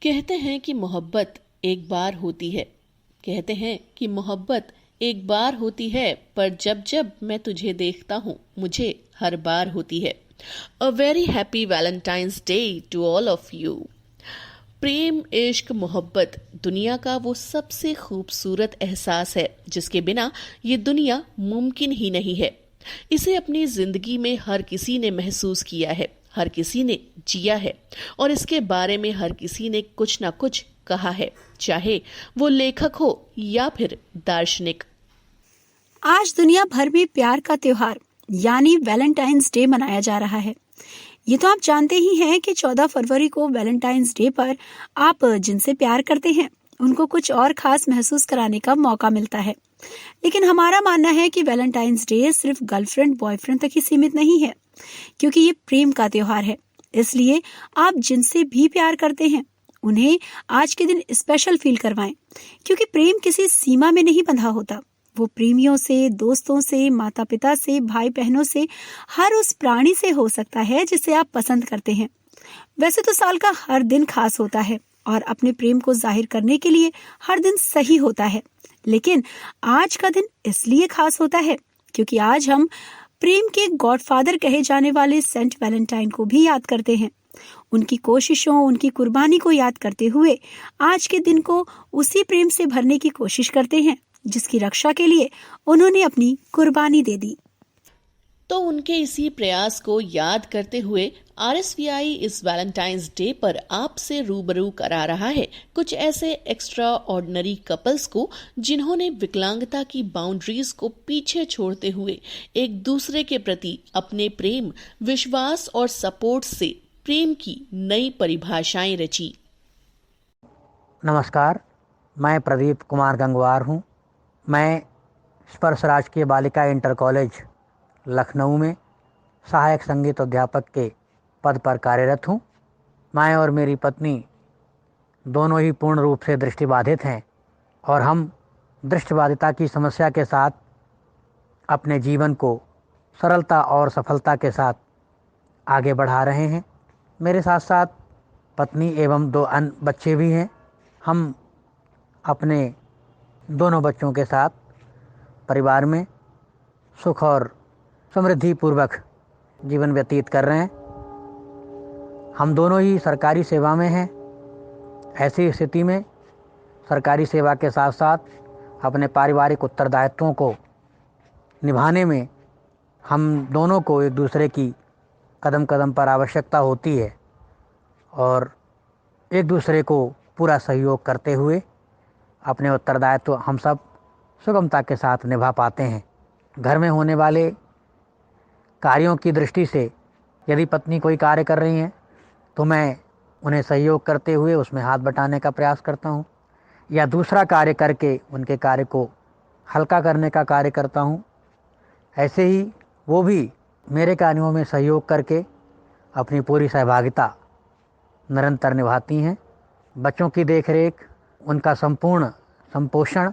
कहते हैं कि मोहब्बत एक बार होती है। कहते हैं कि मोहब्बत एक बार होती है, पर जब जब मैं तुझे देखता हूँ मुझे हर बार होती है। A very happy Valentine's Day to all of you. प्रेम, इश्क, मोहब्बत दुनिया का वो सबसे खूबसूरत एहसास है जिसके बिना ये दुनिया मुमकिन ही नहीं है। इसे अपनी जिंदगी में हर किसी ने महसूस किया है, हर किसी ने जिया है, और इसके बारे में हर किसी ने कुछ ना कुछ कहा है, चाहे वो लेखक हो या फिर दार्शनिक। आज दुनिया भर में प्यार का त्योहार यानी वैलेंटाइंस डे मनाया जा रहा है। ये तो आप जानते ही हैं कि 14 फरवरी को वैलेंटाइंस डे पर आप जिनसे प्यार करते हैं उनको कुछ और खास महसूस कराने का मौका मिलता है। लेकिन हमारा मानना है कि वैलेंटाइंस डे सिर्फ गर्लफ्रेंड बॉयफ्रेंड तक ही सीमित नहीं है, क्योंकि ये प्रेम का त्योहार है। इसलिए आप जिनसे भी प्यार करते हैं उन्हें आज के दिन स्पेशल फील करवाएं, क्योंकि प्रेम किसी सीमा में नहीं बंधा होता। वो प्रेमियों से, दोस्तों से, माता पिता से, भाई बहनों से, हर उस प्राणी से हो सकता है जिसे आप पसंद करते हैं। वैसे तो साल का हर दिन खास होता है और अपने प्रेम को जाहिर करने के लिए हर दिन सही होता है, लेकिन आज का दिन इसलिए खास होता है क्योंकि आज हम प्रेम के गॉडफादर कहे जाने वाले सेंट वैलेंटाइन को भी याद करते हैं। उनकी कोशिशों, उनकी कुर्बानी को याद करते हुए आज के दिन को उसी प्रेम से भरने की कोशिश करते हैं जिसकी रक्षा के लिए उन्होंने अपनी कुर्बानी दे दी। तो उनके इसी प्रयास को याद करते हुए आरएसवीआई इस वैलेंटाइंस डे पर आपसे रूबरू करा रहा है कुछ ऐसे एक्स्ट्रा ऑर्डिनरी कपल्स को जिन्होंने विकलांगता की बाउंड्रीज को पीछे छोड़ते हुए एक दूसरे के प्रति अपने प्रेम, विश्वास और सपोर्ट से प्रेम की नई परिभाषाएं रची। नमस्कार, मैं प्रदीप कुमार गंगवार हूँ। मैं स्पर्श राजकीय बालिका इंटर कॉलेज लखनऊ में सहायक संगीत अध्यापक के पद पर कार्यरत हूँ। मैं और मेरी पत्नी दोनों ही पूर्ण रूप से दृष्टिबाधित हैं और हम दृष्टिबाधिता की समस्या के साथ अपने जीवन को सरलता और सफलता के साथ आगे बढ़ा रहे हैं। मेरे साथ साथ पत्नी एवं 2 अन्य बच्चे भी हैं। हम अपने दोनों बच्चों के साथ परिवार में सुख और समृद्धि पूर्वक जीवन व्यतीत कर रहे हैं। हम दोनों ही सरकारी सेवा में हैं। ऐसी स्थिति में सरकारी सेवा के साथ साथ अपने पारिवारिक उत्तरदायित्वों को निभाने में हम दोनों को एक दूसरे की कदम कदम पर आवश्यकता होती है और एक दूसरे को पूरा सहयोग करते हुए अपने उत्तरदायित्व हम सब सुगमता के साथ निभा पाते हैं। घर में होने वाले कार्यों की दृष्टि से यदि पत्नी कोई कार्य कर रही हैं तो मैं उन्हें सहयोग करते हुए उसमें हाथ बटाने का प्रयास करता हूँ या दूसरा कार्य करके उनके कार्य को हल्का करने का कार्य करता हूँ। ऐसे ही वो भी मेरे कार्यों में सहयोग करके अपनी पूरी सहभागिता निरंतर निभाती हैं। बच्चों की देखरेख, उनका संपूर्ण संपोषण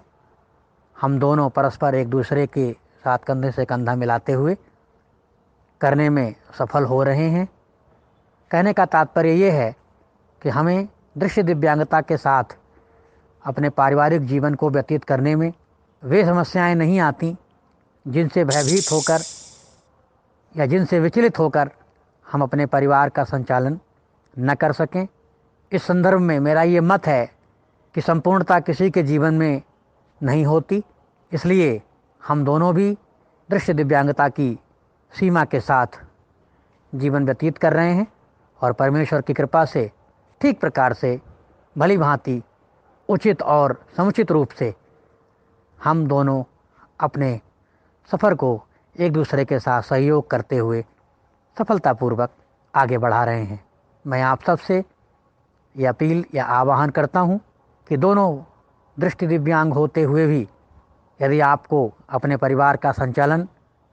हम दोनों परस्पर एक दूसरे के साथ कंधे से कंधा मिलाते हुए करने में सफल हो रहे हैं। कहने का तात्पर्य ये है कि हमें दृश्य दिव्यांगता के साथ अपने पारिवारिक जीवन को व्यतीत करने में वे समस्याएं नहीं आती जिनसे भयभीत होकर या जिनसे विचलित होकर हम अपने परिवार का संचालन न कर सकें। इस संदर्भ में मेरा ये मत है कि संपूर्णता किसी के जीवन में नहीं होती, इसलिए हम दोनों भी दृश्य दिव्यांगता की सीमा के साथ जीवन व्यतीत कर रहे हैं और परमेश्वर की कृपा से ठीक प्रकार से भली भांति उचित और समुचित रूप से हम दोनों अपने सफ़र को एक दूसरे के साथ सहयोग करते हुए सफलतापूर्वक आगे बढ़ा रहे हैं। मैं आप सबसे ये अपील या आह्वान करता हूँ कि दोनों दृष्टि दिव्यांग होते हुए भी यदि आपको अपने परिवार का संचालन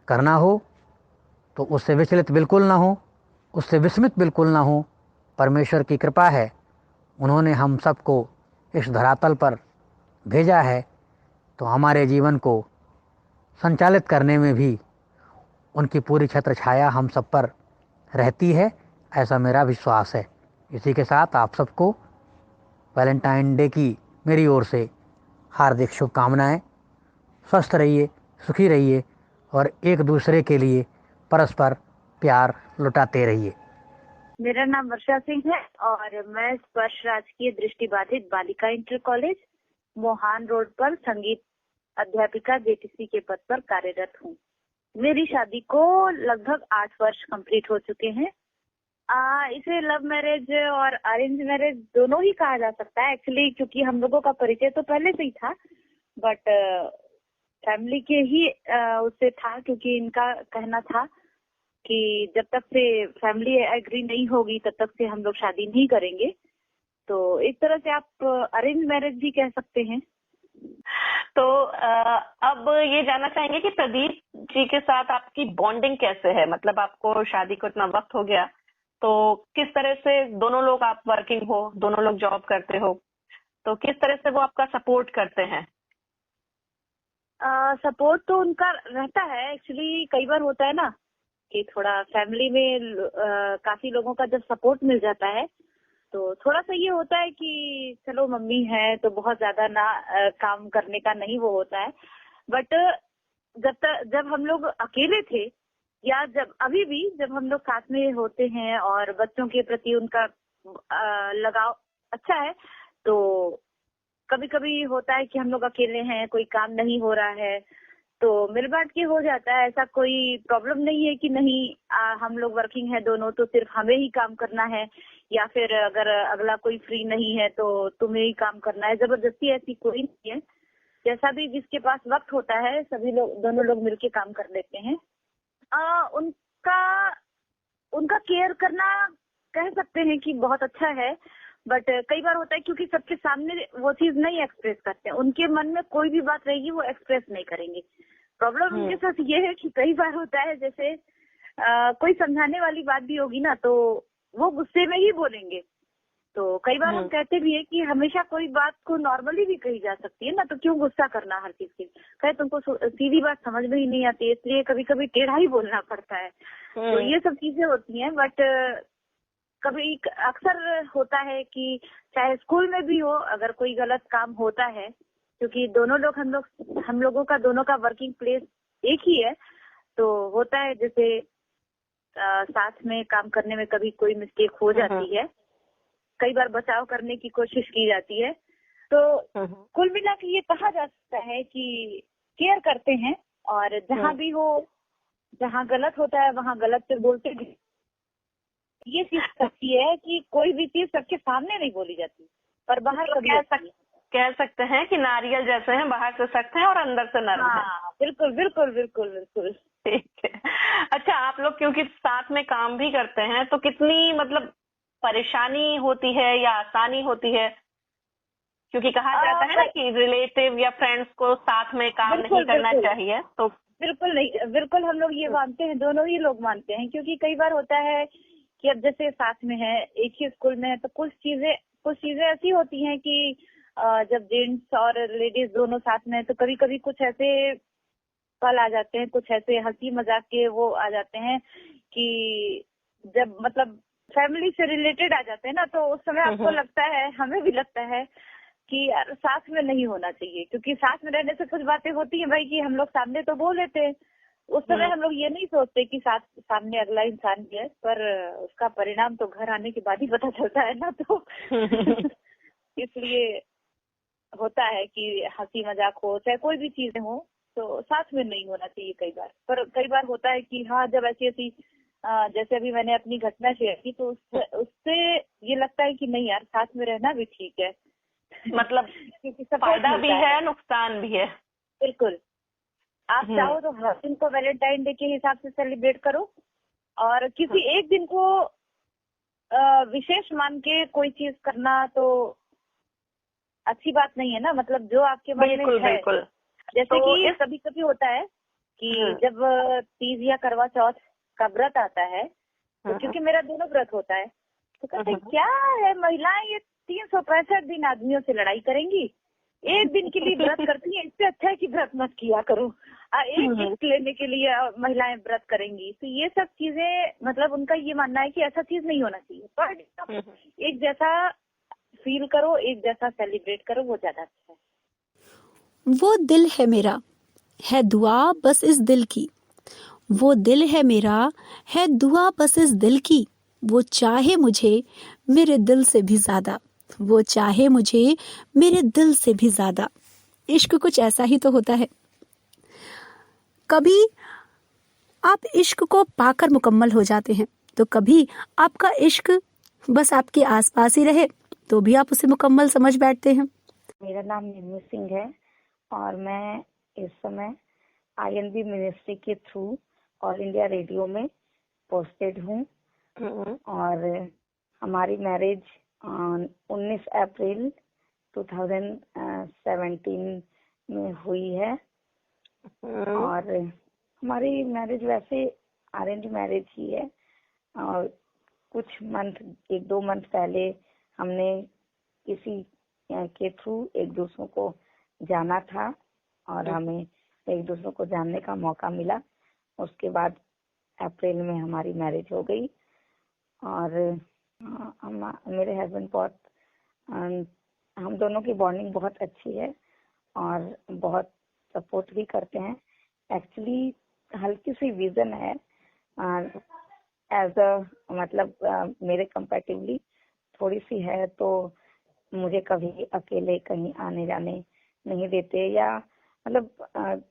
करना हो तो उससे विचलित बिल्कुल ना हो, उससे विस्मित बिल्कुल ना हो। परमेश्वर की कृपा है, उन्होंने हम सबको इस धरातल पर भेजा है तो हमारे जीवन को संचालित करने में भी उनकी पूरी छत्र छाया हम सब पर रहती है, ऐसा मेरा विश्वास है। इसी के साथ आप सबको वैलेंटाइन डे की मेरी ओर से हार्दिक शुभकामनाएं। स्वस्थ रहिए, सुखी रहिए और एक दूसरे के लिए परस्पर प्यार लुटाते रहिए। मेरा नाम वर्षा सिंह है और मैं स्पर्श राजकीय दृष्टिबाधित बालिका इंटर कॉलेज मोहान रोड पर संगीत अध्यापिका जेटीसी के पद पर कार्यरत हूँ। मेरी शादी को लगभग 8 वर्ष कंप्लीट हो चुके हैं। इसे लव मैरिज और अरेंज मैरिज दोनों ही कहा जा सकता है एक्चुअली, क्योंकि हम लोगों का परिचय तो पहले से ही था, बट फैमिली के ही उससे था, क्योंकि इनका कहना था कि जब तक से फैमिली एग्री नहीं होगी तब तक से हम लोग शादी नहीं करेंगे। तो एक तरह से आप अरेंज मैरिज भी कह सकते हैं। तो अब ये जानना चाहेंगे कि प्रदीप जी के साथ आपकी बॉन्डिंग कैसे है? मतलब आपको शादी को इतना वक्त हो गया, तो किस तरह से दोनों लोग, आप वर्किंग हो, दोनों लोग जॉब करते हो, तो किस तरह से वो आपका सपोर्ट करते हैं? सपोर्ट तो उनका रहता है एक्चुअली। कई बार होता है ना कि थोड़ा फैमिली में काफी लोगों का जब सपोर्ट मिल जाता है तो थोड़ा सा ये होता है कि चलो मम्मी है तो बहुत ज्यादा ना काम करने का नहीं वो होता है। बट जब हम लोग अकेले थे या जब अभी भी जब हम लोग साथ में होते हैं और बच्चों के प्रति उनका लगाव अच्छा है, तो कभी कभी होता है कि हम लोग अकेले हैं, कोई काम नहीं हो रहा है तो मिल बांट के हो जाता है। ऐसा कोई प्रॉब्लम नहीं है कि नहीं हम लोग वर्किंग है दोनों तो सिर्फ हमें ही काम करना है, या फिर अगर अगला कोई फ्री नहीं है तो तुम्हें ही काम करना है। जबरदस्ती ऐसी कोई नहीं है। जैसा भी जिसके पास वक्त होता है सभी लोग, दोनों लोग मिलके काम कर लेते हैं। उनका केयर करना कह सकते हैं कि बहुत अच्छा है, बट कई बार होता है क्योंकि सबके सामने वो चीज नहीं एक्सप्रेस करते हैं। उनके मन में कोई भी बात रहेगी वो एक्सप्रेस नहीं करेंगे। प्रॉब्लम उनके साथ ये है कि कई बार होता है जैसे कोई समझाने वाली बात भी होगी ना तो वो गुस्से में ही बोलेंगे। तो कई बार हम कहते भी है कि हमेशा कोई बात को नॉर्मली भी कही जा सकती है ना, तो क्यों गुस्सा करना हर चीज के। कहे तुमको सीधी बात समझ में ही नहीं आती, इसलिए कभी कभी टेढ़ा ही बोलना पड़ता है। तो ये सब चीजें होती हैं। बट कभी अक्सर होता है कि चाहे स्कूल में भी हो, अगर कोई गलत काम होता है, क्योंकि हम लोगों का दोनों का वर्किंग प्लेस एक ही है, तो होता है जैसे साथ में काम करने में कभी कोई मिस्टेक हो जाती है, कई बार बचाव करने की कोशिश की जाती है। तो कुल मिला के ये कहा जा सकता है कि केयर करते हैं, और जहाँ भी हो, जहाँ गलत होता है वहाँ गलत से बोलते भी। ये चीज सच्ची है कि कोई भी चीज सबके सामने नहीं बोली जाती, पर बाहर तो कह सकते हैं कि नारियल जैसे हैं, बाहर से सख्त हैं और अंदर से नरम हैं। बिल्कुल बिल्कुल बिल्कुल बिल्कुल। ठीक है। अच्छा, आप लोग क्योंकि साथ में काम भी करते हैं तो कितनी मतलब परेशानी होती है या आसानी होती है? क्योंकि कहा जाता है ना कि रिलेटिव या फ्रेंड्स को साथ में काम नहीं करना चाहिए। तो बिल्कुल नहीं, बिल्कुल हम लोग ये मानते हैं, दोनों ही लोग मानते हैं। क्योंकि कई बार होता है कि अब जैसे साथ में है, एक ही स्कूल में है, तो कुछ चीजें ऐसी होती हैं कि जब जेंट्स और लेडीज दोनों साथ में है तो कभी कभी कुछ ऐसे पल आ जाते हैं, कुछ ऐसे हंसी मजाक के वो आ जाते हैं कि जब मतलब फैमिली से रिलेटेड आ जाते हैं ना, तो उस समय आपको लगता है, हमें भी लगता है कि यार साथ में नहीं होना चाहिए। क्योंकि साथ में रहने से कुछ बातें होती हैं भाई कि हम लोग सामने तो बोल लेते हैं, उस समय हम लोग ये नहीं सोचते कि सामने अगला इंसान भी है, पर उसका परिणाम तो घर आने के बाद ही पता चलता है ना। तो इसलिए होता है कि हंसी मजाक हो चाहे कोई भी चीजें हो तो साथ में नहीं होना चाहिए कई बार। पर कई बार होता है कि हाँ, जब ऐसी जैसे अभी मैंने अपनी घटना शेयर की तो उससे ये लगता है कि नहीं यार, साथ में रहना भी ठीक है। मतलब क्योंकि फायदा भी है, नुकसान भी है। बिल्कुल। आप चाहो तो हर दिन को वैलेंटाइन डे के हिसाब से सेलिब्रेट करो, और किसी एक दिन को विशेष मान के कोई चीज करना तो अच्छी बात नहीं है ना। मतलब जो आपके मन में है, जैसे तो कि कभी कभी होता है कि जब तीज या करवा चौथ का व्रत आता है, तो क्योंकि मेरा दोनों व्रत होता है, तो कहते क्या है महिलाएं ये 365 दिन आदमियों से लड़ाई करेंगी, एक दिन के लिए व्रत करती है, इससे अच्छा है कि व्रत मत किया करो। एक गिफ्ट लेने के लिए महिलाएं व्रत करेंगी। तो ये सब चीजें मतलब उनका ये मानना है कि ऐसा चीज नहीं होना चाहिए। पर एक जैसा फील करो, एक जैसा सेलिब्रेट करो, वो ज्यादा अच्छा है। वो दिल है मेरा, है दुआ बस इस दिल की। वो दिल है मेरा, है दुआ बस इस दिल की। वो चाहे मुझे मेरे दिल से भी ज्यादा। वो चाहे मुझे मेरे दिल से भी ज्यादा। इश्क कुछ ऐसा ही तो होता है। कभी आप इश्क को पाकर मुकम्मल हो जाते हैं, तो कभी आपका इश्क बस आपके आसपास ही रहे तो भी आप उसे मुकम्मल समझ बैठते हैं। मेरा नाम निम्मी सिंह है और मैं इस समय INB मिनिस्ट्री के थ्रू ऑल इंडिया रेडियो में पोस्टेड हूँ और हमारी मैरिज 19 अप्रैल 2017 में हुई है और हमारी मैरिज वैसे अरेंज मैरिज ही है और कुछ मंथ 1-2 मंथ पहले हमने किसी के थ्रू एक दूसरे को जाना था और हमें एक दूसरे को जानने का मौका मिला। उसके बाद अप्रैल में हमारी मैरिज हो गई और मेरे हस्बैंड बहुत हम दोनों की बॉन्डिंग बहुत अच्छी है और बहुत सपोर्ट भी करते हैं। एक्चुअली हल्की सी विजन है एज अ मतलब मेरे कंपैरेटिवली थोड़ी सी है, तो मुझे कभी अकेले कहीं आने जाने नहीं देते या मतलब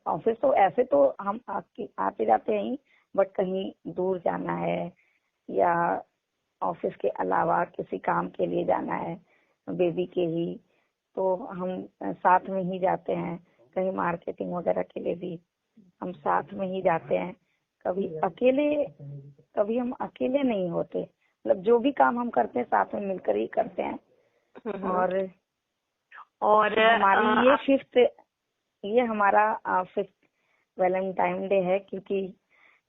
ऑफिस तो ऐसे तो हम आते जाते हैं, बट कहीं दूर जाना है या ऑफिस के अलावा किसी काम के लिए जाना है बेबी के ही, तो हम साथ में ही जाते हैं। कहीं मार्केटिंग वगैरह के लिए भी हम साथ में ही जाते हैं। कभी हम अकेले नहीं होते, मतलब जो भी काम हम करते हैं साथ में मिलकर ही करते हैं। और हमारी ये हमारा 5th वैलेंटाइन डे है, क्योंकि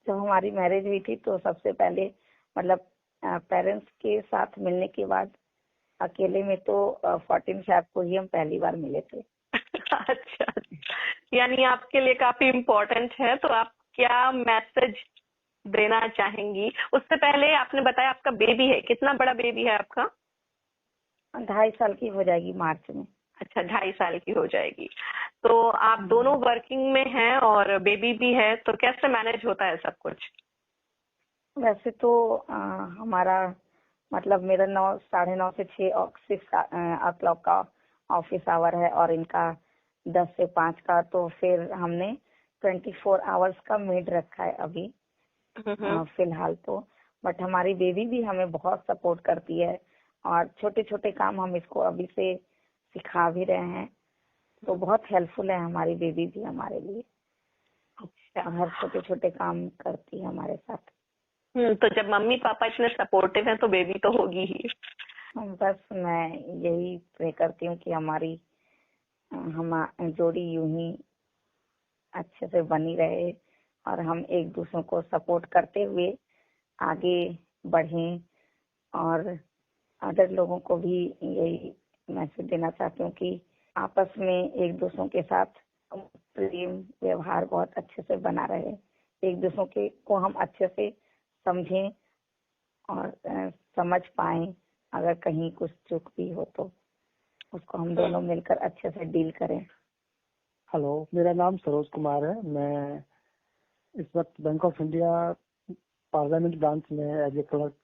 जब हमारी मैरिज हुई थी तो सबसे पहले मतलब पेरेंट्स के साथ मिलने के बाद अकेले में तो 14 फेब को ही हम पहली बार मिले थे। अच्छा, यानी आपके लिए काफी इम्पोर्टेंट है। तो आप क्या मैसेज देना चाहेंगी? उससे पहले आपने बताया आपका बेबी है, कितना बड़ा बेबी है आपका? 2.5 साल की हो जाएगी मार्च में। अच्छा, 2.5 साल की हो जाएगी। तो आप दोनों वर्किंग में हैं और बेबी भी है, तो कैसे मैनेज होता है सब कुछ? वैसे तो हमारा मतलब मेरा 9-9:30 से 6 o'clock का ऑफिस आवर है और इनका 10 से 5 का, तो फिर हमने 24 आवर्स का मेड रखा है अभी फिलहाल तो। बट हमारी बेबी भी हमें बहुत सपोर्ट करती है और छोटे छोटे काम हम इसको अभी से सिखा भी रहे हैं, तो बहुत हेल्पफुल है हमारी बेबी भी हमारे लिए। अच्छा, हर छोटे छोटे काम करती है हमारे साथ। तो जब मम्मी पापा इतने सपोर्टिव हैं तो बेबी तो होगी ही। बस मैं यही प्रे करती हूँ कि हमारी जोड़ी यूं ही अच्छे से बनी रहे और हम एक दूसरे को सपोर्ट करते हुए आगे बढ़ें। और अदर लोगों को भी यही मैसेज देना चाहती हूँ कि आपस में एक दूसरों के साथ प्रेम व्यवहार बहुत अच्छे से बना रहे, एक दूसरों को हम अच्छे से समझें और समझ पाएं। अगर कहीं कुछ चूक भी हो तो उसको हम दोनों मिलकर अच्छे से डील करें। हेलो, मेरा नाम सरोज कुमार है। मैं इस वक्त bank of India parliament branch में एज ए क्लर्क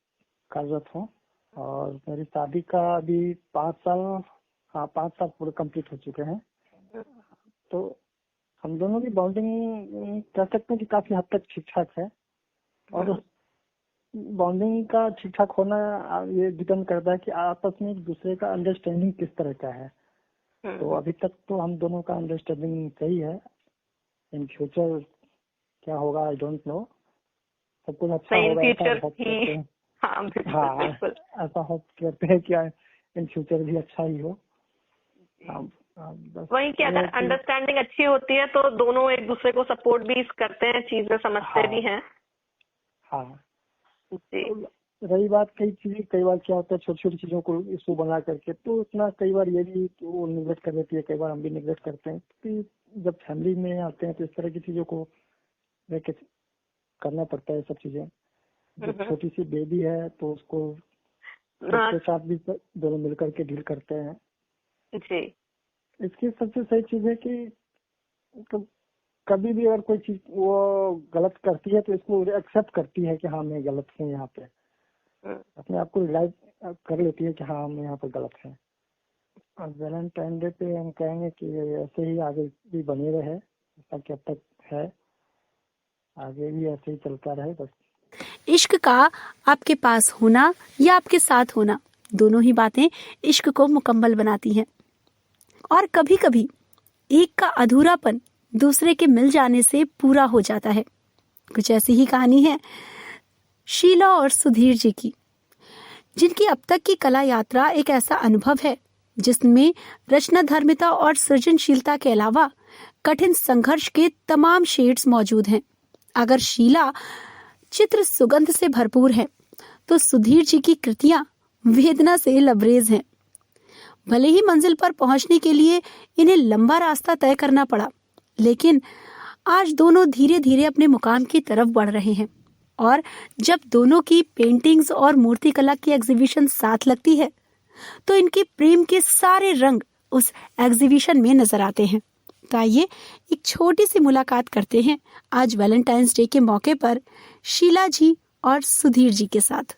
कार्यरत हूँ और मेरी शादी का अभी 5 साल पूरे कंप्लीट हो चुके हैं। तो हम दोनों की बॉन्डिंग कह सकते हैं कि काफी हद तक ठीक ठाक है और बॉन्डिंग का ठीक ठाक होना ये डिपेंड करता है कि आपस में एक दूसरे का अंडरस्टैंडिंग किस तरह का है। तो अभी तक तो हम दोनों का अंडरस्टैंडिंग सही है। इन फ्यूचर क्या होगा आई डोंट नो, सब कुछ अच्छा होगा ऐसा होप करते हैं कि इन फ्यूचर भी अच्छा ही हो। वही कि अगर अंडरस्टैंडिंग अच्छी होती है तो दोनों एक दूसरे को सपोर्ट भी करते हैं, चीजें समझते भी हैं। हाँ, रही बात कई बार क्या होता है छोटी छोटी चीजों को इशू बना करके, तो इतना कई बार ये भी वो निगलेक्ट कर देती है, कई बार हम भी निगलेक्ट करते हैं। तो जब फैमिली में आते हैं तो इस तरह की चीजों को लेके करना पड़ता है सब चीजें। जब छोटी सी बेबी है तो उसको उसके साथ भी दोनों मिलकर के डील करते हैं। जी। इसकी सबसे सही चीज है कि तो कभी भी अगर कोई चीज वो गलत करती है तो इसको एक्सेप्ट करती है कि हाँ मैं गलत हूँ यहाँ पे, अपने आप को रियलाइज कर लेती है कि हाँ हम यहाँ पर गलत हैं। और वैलेंटाइन डे पे हम कहेंगे कि ऐसे ही आगे भी बने रहे, जैसा कि अब तक है, आगे भी ऐसे ही चलता रहे बस। इश्क का आपके पास होना या आपके साथ होना, दोनों ही बातें इश्क को मुकम्मल बनाती हैं। और कभी कभी एक का अधूरापन दूसरे के मिल जाने से पूरा हो जाता है। कुछ ऐसी ही कहानी है शीला और सुधीर जी की, जिनकी अब तक की कला यात्रा एक ऐसा अनुभव है जिसमें रचनाधर्मिता और सृजनशीलता के अलावा कठिन संघर्ष के तमाम शेड्स मौजूद हैं। अगर शीला चित्र सुगंध से भरपूर है तो सुधीर जी की कृतियां वेदना से लबरेज हैं। भले ही मंजिल पर पहुंचने के लिए इन्हें लंबा रास्ता तय करना पड़ा, लेकिन आज दोनों धीरे धीरे अपने मुकाम की तरफ बढ़ रहे हैं। और जब दोनों की पेंटिंग्स और मूर्तिकला की एग्जीबिशन साथ लगती है तो इनके प्रेम के सारे रंग उस एग्जीबिशन में नजर आते हैं। तो आइए एक छोटी सी मुलाकात करते हैं आज वैलेंटाइंस डे के मौके पर शीला जी और सुधीर जी के साथ।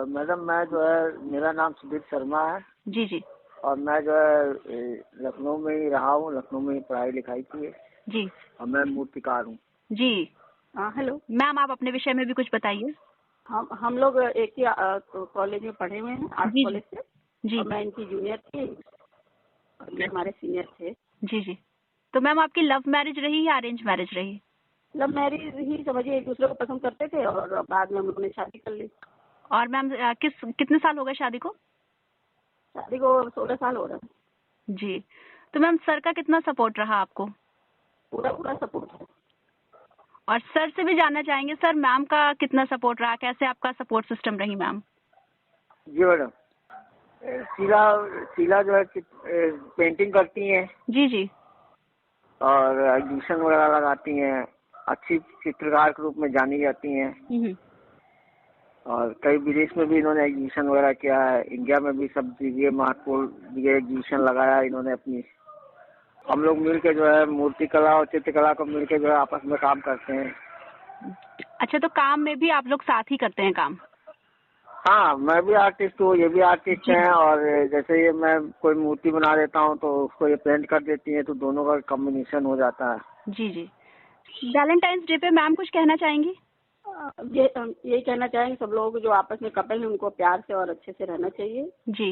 मैडम मैं जो है, मेरा नाम सुधीर शर्मा है जी जी और मैं जो है लखनऊ में ही रहा हूँ, लखनऊ में ही पढ़ाई लिखाई की है जी और मैं मूर्तिकार हूँ। जी। हेलो मैम आप अपने विषय में भी कुछ बताइए। हम लोग एक ही कॉलेज में पढ़े हुए हैं, आर्ट जी, कॉलेज से। जी और मैं इनकी जूनियर थी और ये हमारे सीनियर थे। जी जी। तो मैम आपकी लव मैरिज रही या अरेंज मैरिज रही? लव मैरिज ही समझिए, एक दूसरे को पसंद करते थे और बाद में हम लोगों ने शादी कर ली। और मैम कितने साल हो गए शादी को? शादी को 16 साल हो रहा है। जी। तो मैम सर का कितना सपोर्ट रहा आपको? पूरा पूरा सपोर्ट है। और सर से भी जानना चाहेंगे सर मैम का कितना सपोर्ट रहा, कैसे आपका सपोर्ट सिस्टम रही मैम? जी मैडम, शीला जो है पेंटिंग करती हैं जी जी और एग्जीबिशन वगैरह लगाती हैं, अच्छी चित्रकार के रूप में जानी जाती हैं और कई विदेश में भी इन्होंने एग्जीबिशन वगैरह किया है। इंडिया में भी सब जगह महत्वपूर्ण जगह एग्जीबिशन लगाया इन्होंने अपनी। हम लोग मिलके जो है मूर्तिकला और चित्रकला को मिलके जो है आपस में काम करते हैं। अच्छा, तो काम में भी आप लोग साथ ही करते हैं काम? हाँ, मैं भी आर्टिस्ट हूँ, ये भी आर्टिस्ट हैं और जैसे ये मैं कोई मूर्ति बना देता हूँ तो उसको ये पेंट कर देती है, तो दोनों का कॉम्बिनेशन हो जाता है। जी जी। वैलेंटाइंस डे पे मैम कुछ कहना चाहेंगी? यही कहना चाहेंगे सब लोग जो आपस में कपल हैं उनको प्यार से और अच्छे से रहना चाहिए। जी।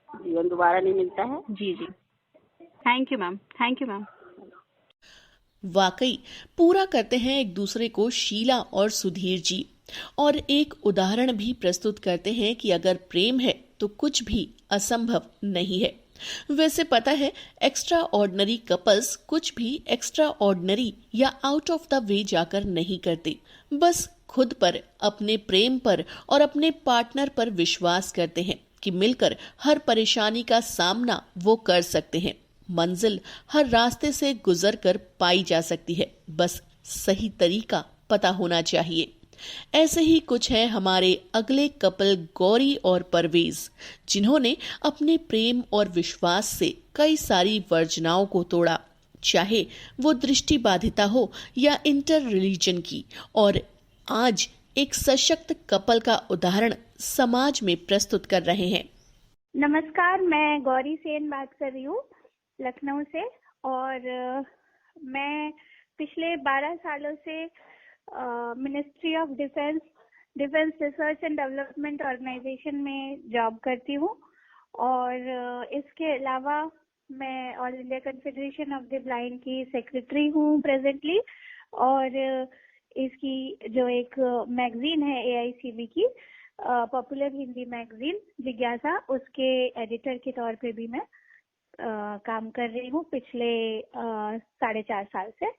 जीवन दोबारा नहीं मिलता है। जी जी। Thank you ma'am, thank you ma'am. वाकई पूरा करते हैं एक दूसरे को शीला और सुधीर जी, और एक उदाहरण भी प्रस्तुत करते हैं कि अगर प्रेम है तो कुछ भी असंभव नहीं है। वैसे पता है, एक्स्ट्रा ऑर्डिनरी कपल्स कुछ भी एक्स्ट्रा ऑर्डिनरी या आउट ऑफ द वे जाकर नहीं करते, बस खुद पर, अपने प्रेम पर और अपने पार्टनर पर विश्वास करते हैं कि मिलकर हर परेशानी का सामना वो कर सकते हैं। मंजिल हर रास्ते से गुजर कर पाई जा सकती है, बस सही तरीका पता होना चाहिए। ऐसे ही कुछ है हमारे अगले कपल गौरी और परवेज, जिन्होंने अपने प्रेम और विश्वास से कई सारी वर्जनाओं को तोड़ा, चाहे वो दृष्टि बाधिता हो या इंटर रिलीजन की, और आज एक सशक्त कपल का उदाहरण समाज में प्रस्तुत कर रहे हैं। नमस्कार, मैं गौरी सेन बात कर रही हूँ लखनऊ से, और मैं पिछले 12 सालों से Ministry of Defence Research and Development Organisation में जॉब करती हूँ, और इसके अलावा मैं All India Confederation of the Blind की सेक्रेटरी हूँ प्रेजेंटली, और इसकी जो एक मैगजीन है AICB की पॉपुलर हिंदी मैगजीन जिज्ञासा, उसके एडिटर के तौर पे भी मैं काम कर रही हूँ पिछले 4.5 साल से।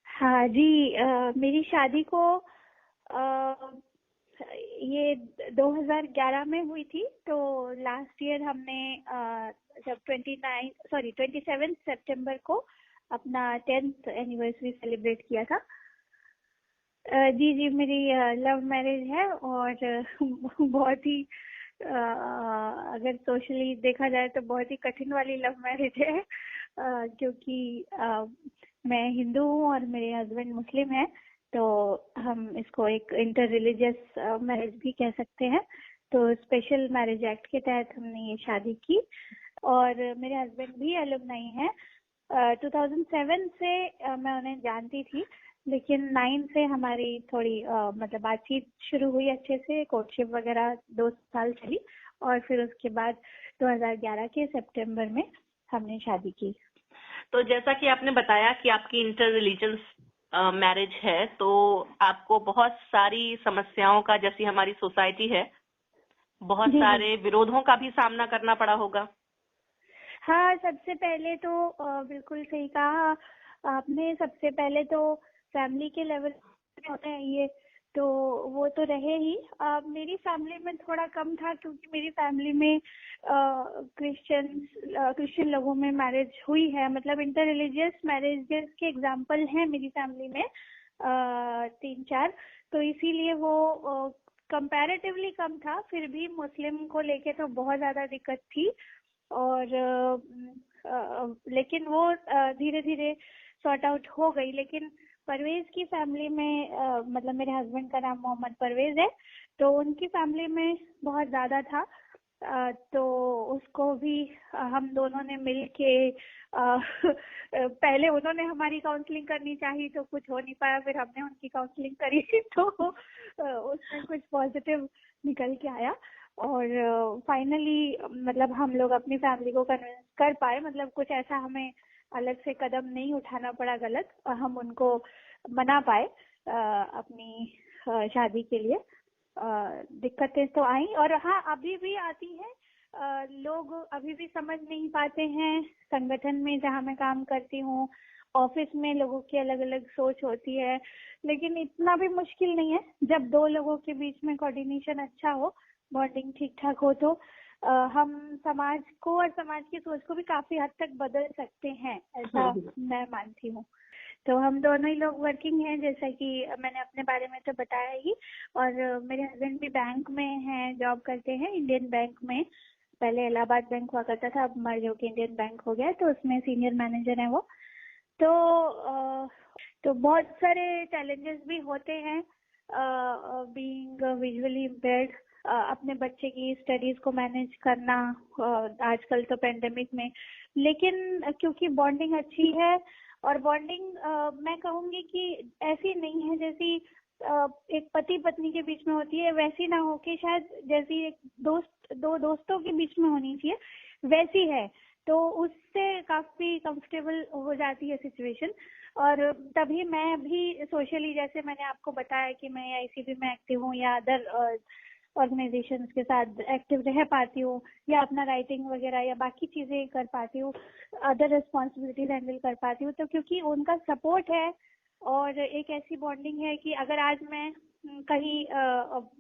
हाँ जी, मेरी शादी को ये 2011 में हुई थी, तो लास्ट ईयर हमने जब 27 सितंबर को अपना 10th एनिवर्सरी सेलिब्रेट किया था। जी जी, मेरी लव मैरिज है और बहुत ही अगर सोशली देखा जाए तो बहुत ही कठिन वाली लव मैरिज है, क्योंकि मैं हिंदू हूँ और मेरे हस्बैंड मुस्लिम हैं, तो हम इसको एक इंटर रिलीजियस मैरिज भी कह सकते हैं। तो स्पेशल मैरिज एक्ट के तहत हमने ये शादी की और मेरे हस्बैंड भी अलुमनाई हैं। 2007 से मैं उन्हें जानती थी, लेकिन 9 से हमारी थोड़ी मतलब बातचीत शुरू हुई अच्छे से, कोर्टशिप वगैरह 2 साल चली और फिर उसके बाद 2011 के सितंबर में हमने शादी की। तो जैसा कि आपने बताया कि आपकी इंटर रिलीजन मैरिज है, तो आपको बहुत सारी समस्याओं का, जैसी हमारी सोसाइटी है, बहुत जी सारे विरोधों का भी सामना करना पड़ा होगा। हाँ, सबसे पहले तो बिल्कुल सही कहा आपने। सबसे पहले तो फैमिली के लेवल पे होते हैं ये, तो वो तो रहे ही। मेरी फैमिली में थोड़ा कम था, क्योंकि मेरी फैमिली में क्रिश्चियन लोगों में मैरिज हुई है, मतलब इंटर रिलीजियस मैरिजेस के एग्जाम्पल हैं मेरी फैमिली में 3-4, तो इसीलिए वो कंपैरेटिवली कम था। फिर भी मुस्लिम को लेके तो बहुत ज्यादा दिक्कत थी और लेकिन वो धीरे धीरे सॉर्ट आउट हो गई। लेकिन परवेज की फैमिली में मतलब मेरे हस्बैंड का नाम मोहम्मद परवेज है, तो उनकी फैमिली में बहुत ज्यादा था। तो उसको भी हम दोनों ने मिल के पहले उन्होंने हमारी काउंसलिंग करनी चाहिए, तो कुछ हो नहीं पाया, फिर हमने उनकी काउंसलिंग करी तो उसमें कुछ पॉजिटिव निकल के आया और फाइनली मतलब हम लोग अपनी फैमिली को कन्विंस कर पाए, मतलब कुछ ऐसा हमें अलग से कदम नहीं उठाना पड़ा गलत, और हम उनको मना पाए अपनी शादी के लिए। दिक्कतें तो आई और हाँ अभी भी आती है। लोग अभी भी समझ नहीं पाते हैं। संगठन में जहाँ मैं काम करती हूँ, ऑफिस में लोगों की अलग अलग सोच होती है, लेकिन इतना भी मुश्किल नहीं है जब 2 लोगों के बीच में कोऑर्डिनेशन अच्छा हो, बॉन्डिंग ठीक ठाक हो, तो हम समाज को और समाज की सोच को भी काफी हद तक बदल सकते हैं, ऐसा मैं मानती हूँ। तो हम दोनों ही लोग वर्किंग हैं, जैसा कि मैंने अपने बारे में तो बताया ही, और मेरे हस्बैंड भी बैंक में हैं, जॉब करते हैं इंडियन बैंक में। पहले इलाहाबाद बैंक हुआ करता था, अब मर्ज होके इंडियन बैंक हो गया, तो उसमें सीनियर मैनेजर हैं वो। तो बहुत सारे चैलेंजेस भी होते हैं बीइंग विजुअली इम्पेयर्ड, अपने बच्चे की स्टडीज को मैनेज करना आजकल तो पेंडेमिक में। लेकिन क्योंकि बॉन्डिंग अच्छी है, और बॉन्डिंग मैं कहूंगी कि ऐसी नहीं है जैसी एक पति पत्नी के बीच में होती है, वैसी ना हो के शायद जैसी एक दो दोस्तों के बीच में होनी चाहिए वैसी है, तो उससे काफी कंफर्टेबल हो जाती है सिचुएशन। और तभी मैं भी सोशली, जैसे मैंने आपको बताया कि मैं आईसीबी में एक्टिव हूँ या अदर ऑर्गेनाइजेशंस के साथ एक्टिव रह पाती हूँ, या अपना राइटिंग वगैरह या बाकी चीजें कर पाती हूँ, अदर रिस्पॉन्सिबिलिटीज हैंडल कर पाती हूँ, तो क्योंकि उनका सपोर्ट है और एक ऐसी बॉन्डिंग है कि अगर आज मैं कहीं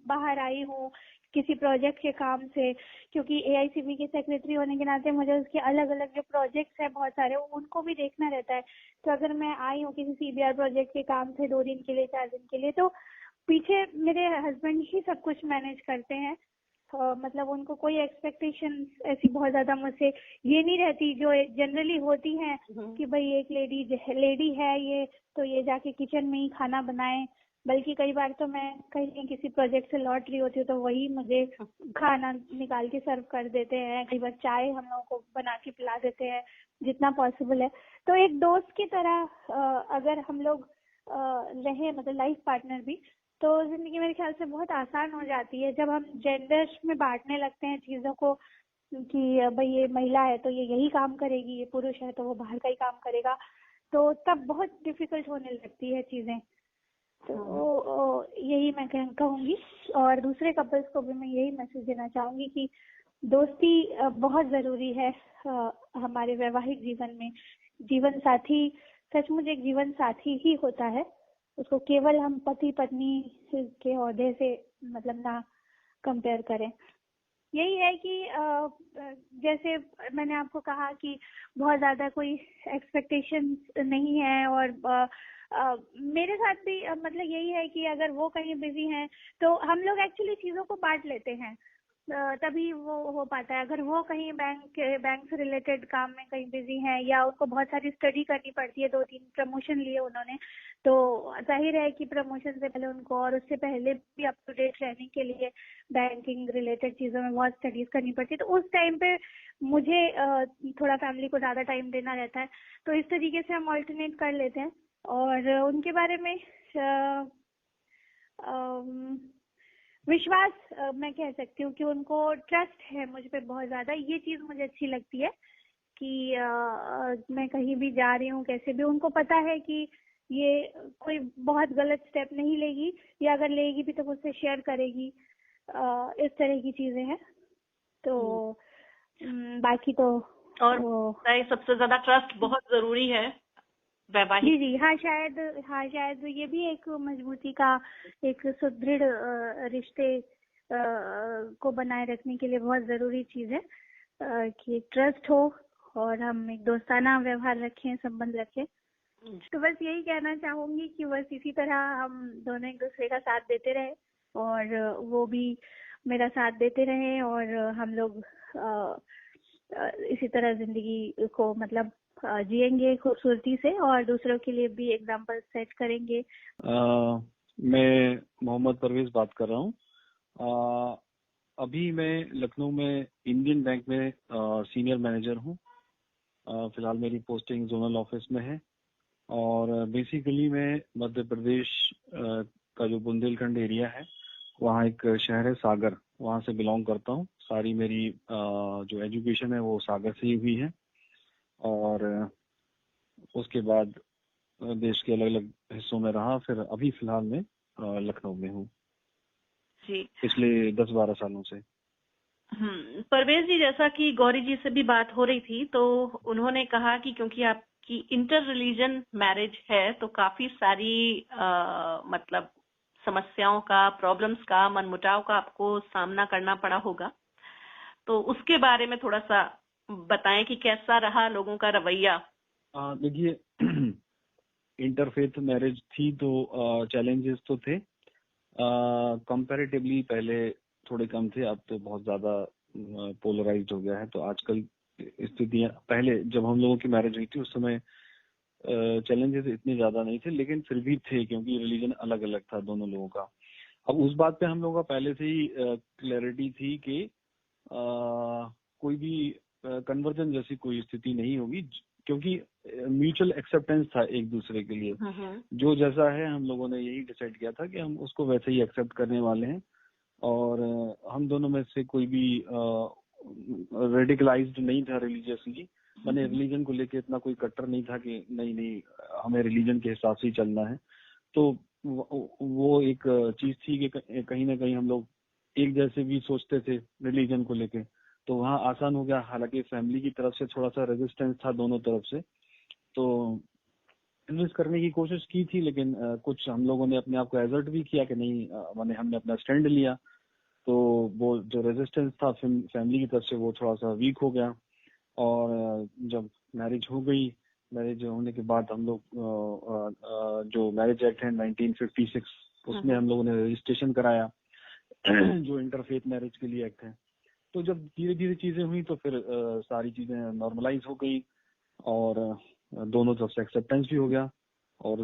बाहर आई हूँ किसी प्रोजेक्ट के काम से, क्योंकि एआईसीबी के सेक्रेटरी होने के नाते मुझे उसके अलग अलग जो प्रोजेक्ट्स हैं बहुत सारे, उनको भी देखना रहता है। तो अगर मैं आई हूँ किसी सीबीआर प्रोजेक्ट के काम से 2 दिन के लिए 4 दिन के लिए, तो पीछे मेरे हस्बैंड ही सब कुछ मैनेज करते हैं। मतलब उनको कोई एक्सपेक्टेशन ऐसी बहुत ज्यादा मुझसे ये नहीं रहती जो जनरली होती है कि भाई एक लेडी है ये, तो ये जाके किचन में ही खाना बनाए। बल्कि कई बार तो मैं कहीं किसी प्रोजेक्ट से लौट रही होती हूँ तो वही मुझे खाना निकाल के सर्व कर देते हैं, कई बार चाय हम लोगों को बना के पिला देते हैं जितना पॉसिबल है। तो एक दोस्त की तरह अगर हम लोग रहे, मतलब लाइफ पार्टनर भी, तो जिंदगी मेरे ख्याल से बहुत आसान हो जाती है जब हम जेंडर्स में बांटने लगते हैं चीजों को, कि भाई ये महिला है तो ये यही काम करेगी, ये पुरुष है तो वो बाहर का ही काम करेगा, तो तब बहुत डिफिकल्ट होने लगती है चीजें। तो यही मैं कहूंगी, और दूसरे कपल्स को भी मैं यही मैसेज देना चाहूंगी कि दोस्ती बहुत जरूरी है हमारे वैवाहिक जीवन में। जीवन साथी सचमुच एक जीवन साथी ही होता है, उसको केवल हम पति पत्नी के ओहदे से मतलब ना कंपेयर करें। यही है कि जैसे मैंने आपको कहा कि बहुत ज्यादा कोई एक्सपेक्टेशन नहीं है, और मेरे साथ भी मतलब यही है कि अगर वो कहीं बिजी हैं तो हम लोग एक्चुअली चीजों को बांट लेते हैं, तभी वो हो पाता है। अगर वो कहीं बैंक से रिलेटेड काम में कहीं बिजी हैं या उनको बहुत सारी स्टडी करनी पड़ती है, 2-3 प्रमोशन लिए उन्होंने, तो जाहिर है कि प्रमोशन से पहले उनको और उससे पहले भी अप टू डेट रहने के लिए बैंकिंग रिलेटेड चीजों में बहुत स्टडीज करनी पड़ती है। तो उस टाइम पे मुझे थोड़ा फैमिली को ज्यादा टाइम देना रहता है, तो इस तरीके से हम ऑल्टरनेट कर लेते हैं। और उनके बारे में विश्वास मैं कह सकती हूँ कि उनको ट्रस्ट है मुझ पे बहुत ज्यादा। ये चीज मुझे अच्छी लगती है कि मैं कहीं भी जा रही हूँ कैसे भी, उनको पता है कि ये कोई बहुत गलत स्टेप नहीं लेगी, या अगर लेगी भी तो मुझसे शेयर करेगी। इस तरह की चीजें हैं। तो बाकी तो और सबसे ज्यादा ट्रस्ट बहुत जरूरी है वैवाहिक। जी, हाँ शायद ये भी एक मजबूती का, एक सुदृढ़ रिश्ते को बनाए रखने के लिए बहुत जरूरी चीज है कि ट्रस्ट हो और हम एक दोस्ताना व्यवहार रखें, संबंध रखें। तो बस यही कहना चाहूंगी कि बस इसी तरह हम दोनों एक दूसरे का साथ देते रहे और वो भी मेरा साथ देते रहे, और हम लोग इसी तरह जिंदगी को मतलब जिएंगे खूबसूरती से और दूसरों के लिए भी एग्जाम्पल सेट करेंगे। मैं मोहम्मद परवेज बात कर रहा हूँ। अभी मैं लखनऊ में इंडियन बैंक में सीनियर मैनेजर हूँ। फिलहाल मेरी पोस्टिंग जोनल ऑफिस में है और बेसिकली मैं मध्य प्रदेश का जो बुंदेलखंड एरिया है, वहाँ एक शहर है सागर, वहाँ से बिलोंग करता हूँ। सारी मेरी जो एजुकेशन है वो सागर से ही हुई है और उसके बाद देश के अलग अलग हिस्सों में रहा, फिर अभी फिलहाल मैं लखनऊ में हूँ जी पिछले 10-12 सालों से। परवेज जी, जैसा कि गौरी जी से भी बात हो रही थी तो उन्होंने कहा कि क्योंकि आपकी इंटर रिलीजन मैरिज है तो काफी सारी मतलब समस्याओं का, प्रॉब्लम्स का, मनमुटाव का आपको सामना करना पड़ा होगा। तो उसके बारे में थोड़ा सा बताएं कि कैसा रहा लोगों का रवैया। देखिए, इंटरफेथ मैरिज थी तो चैलेंजेस तो थे, कंपैरेटिवली पहले थोड़े कम थे, अब तो बहुत ज्यादा पोलराइज्ड हो गया है। तो आजकल स्थितियां, पहले जब हम लोगों की मैरिज हुई थी उस समय चैलेंजेस इतने ज्यादा नहीं थे, लेकिन फिर भी थे क्योंकि रिलीजन अलग अलग था दोनों लोगों का। अब उस बात पे हम लोगों का पहले से ही क्लैरिटी थी कि कोई भी कन्वर्जन जैसी कोई स्थिति नहीं होगी, क्योंकि म्यूचुअल एक्सेप्टेंस था एक दूसरे के लिए। जो जैसा है हम लोगों ने यही डिसाइड किया था कि हम उसको वैसे ही एक्सेप्ट करने वाले हैं और हम दोनों में से कोई भी रेडिकलाइज्ड नहीं था रिलीजियसली। मैंने रिलीजन को लेके इतना कोई कट्टर नहीं था कि नहीं हमें रिलीजन के हिसाब से ही चलना है। तो वो एक चीज थी कि कहीं ना कहीं हम लोग एक जैसे भी सोचते थे रिलीजन को लेके, तो वहाँ आसान हो गया। हालांकि फैमिली की तरफ से थोड़ा सा रेजिस्टेंस था दोनों तरफ से, तो इन्वेस्ट करने की कोशिश की थी, लेकिन कुछ हम लोगों ने अपने आप को एजर्ट भी किया कि नहीं, मैंने हमने अपना स्टैंड लिया। तो वो जो रेजिस्टेंस था फैमिली की तरफ से वो थोड़ा सा वीक हो गया और जब मैरिज हो गई, मैरिज होने के बाद हम लोग जो मैरिज एक्ट है 1956 उसमें हम लोगों ने रजिस्ट्रेशन कराया जो इंटरफेथ मैरिज के लिए एक्ट है। तो जब धीरे धीरे चीजें हुई तो फिर सारी चीजें नॉर्मलाइज हो गई और दोनों तरफ से एक्सेप्टेंस भी हो गया और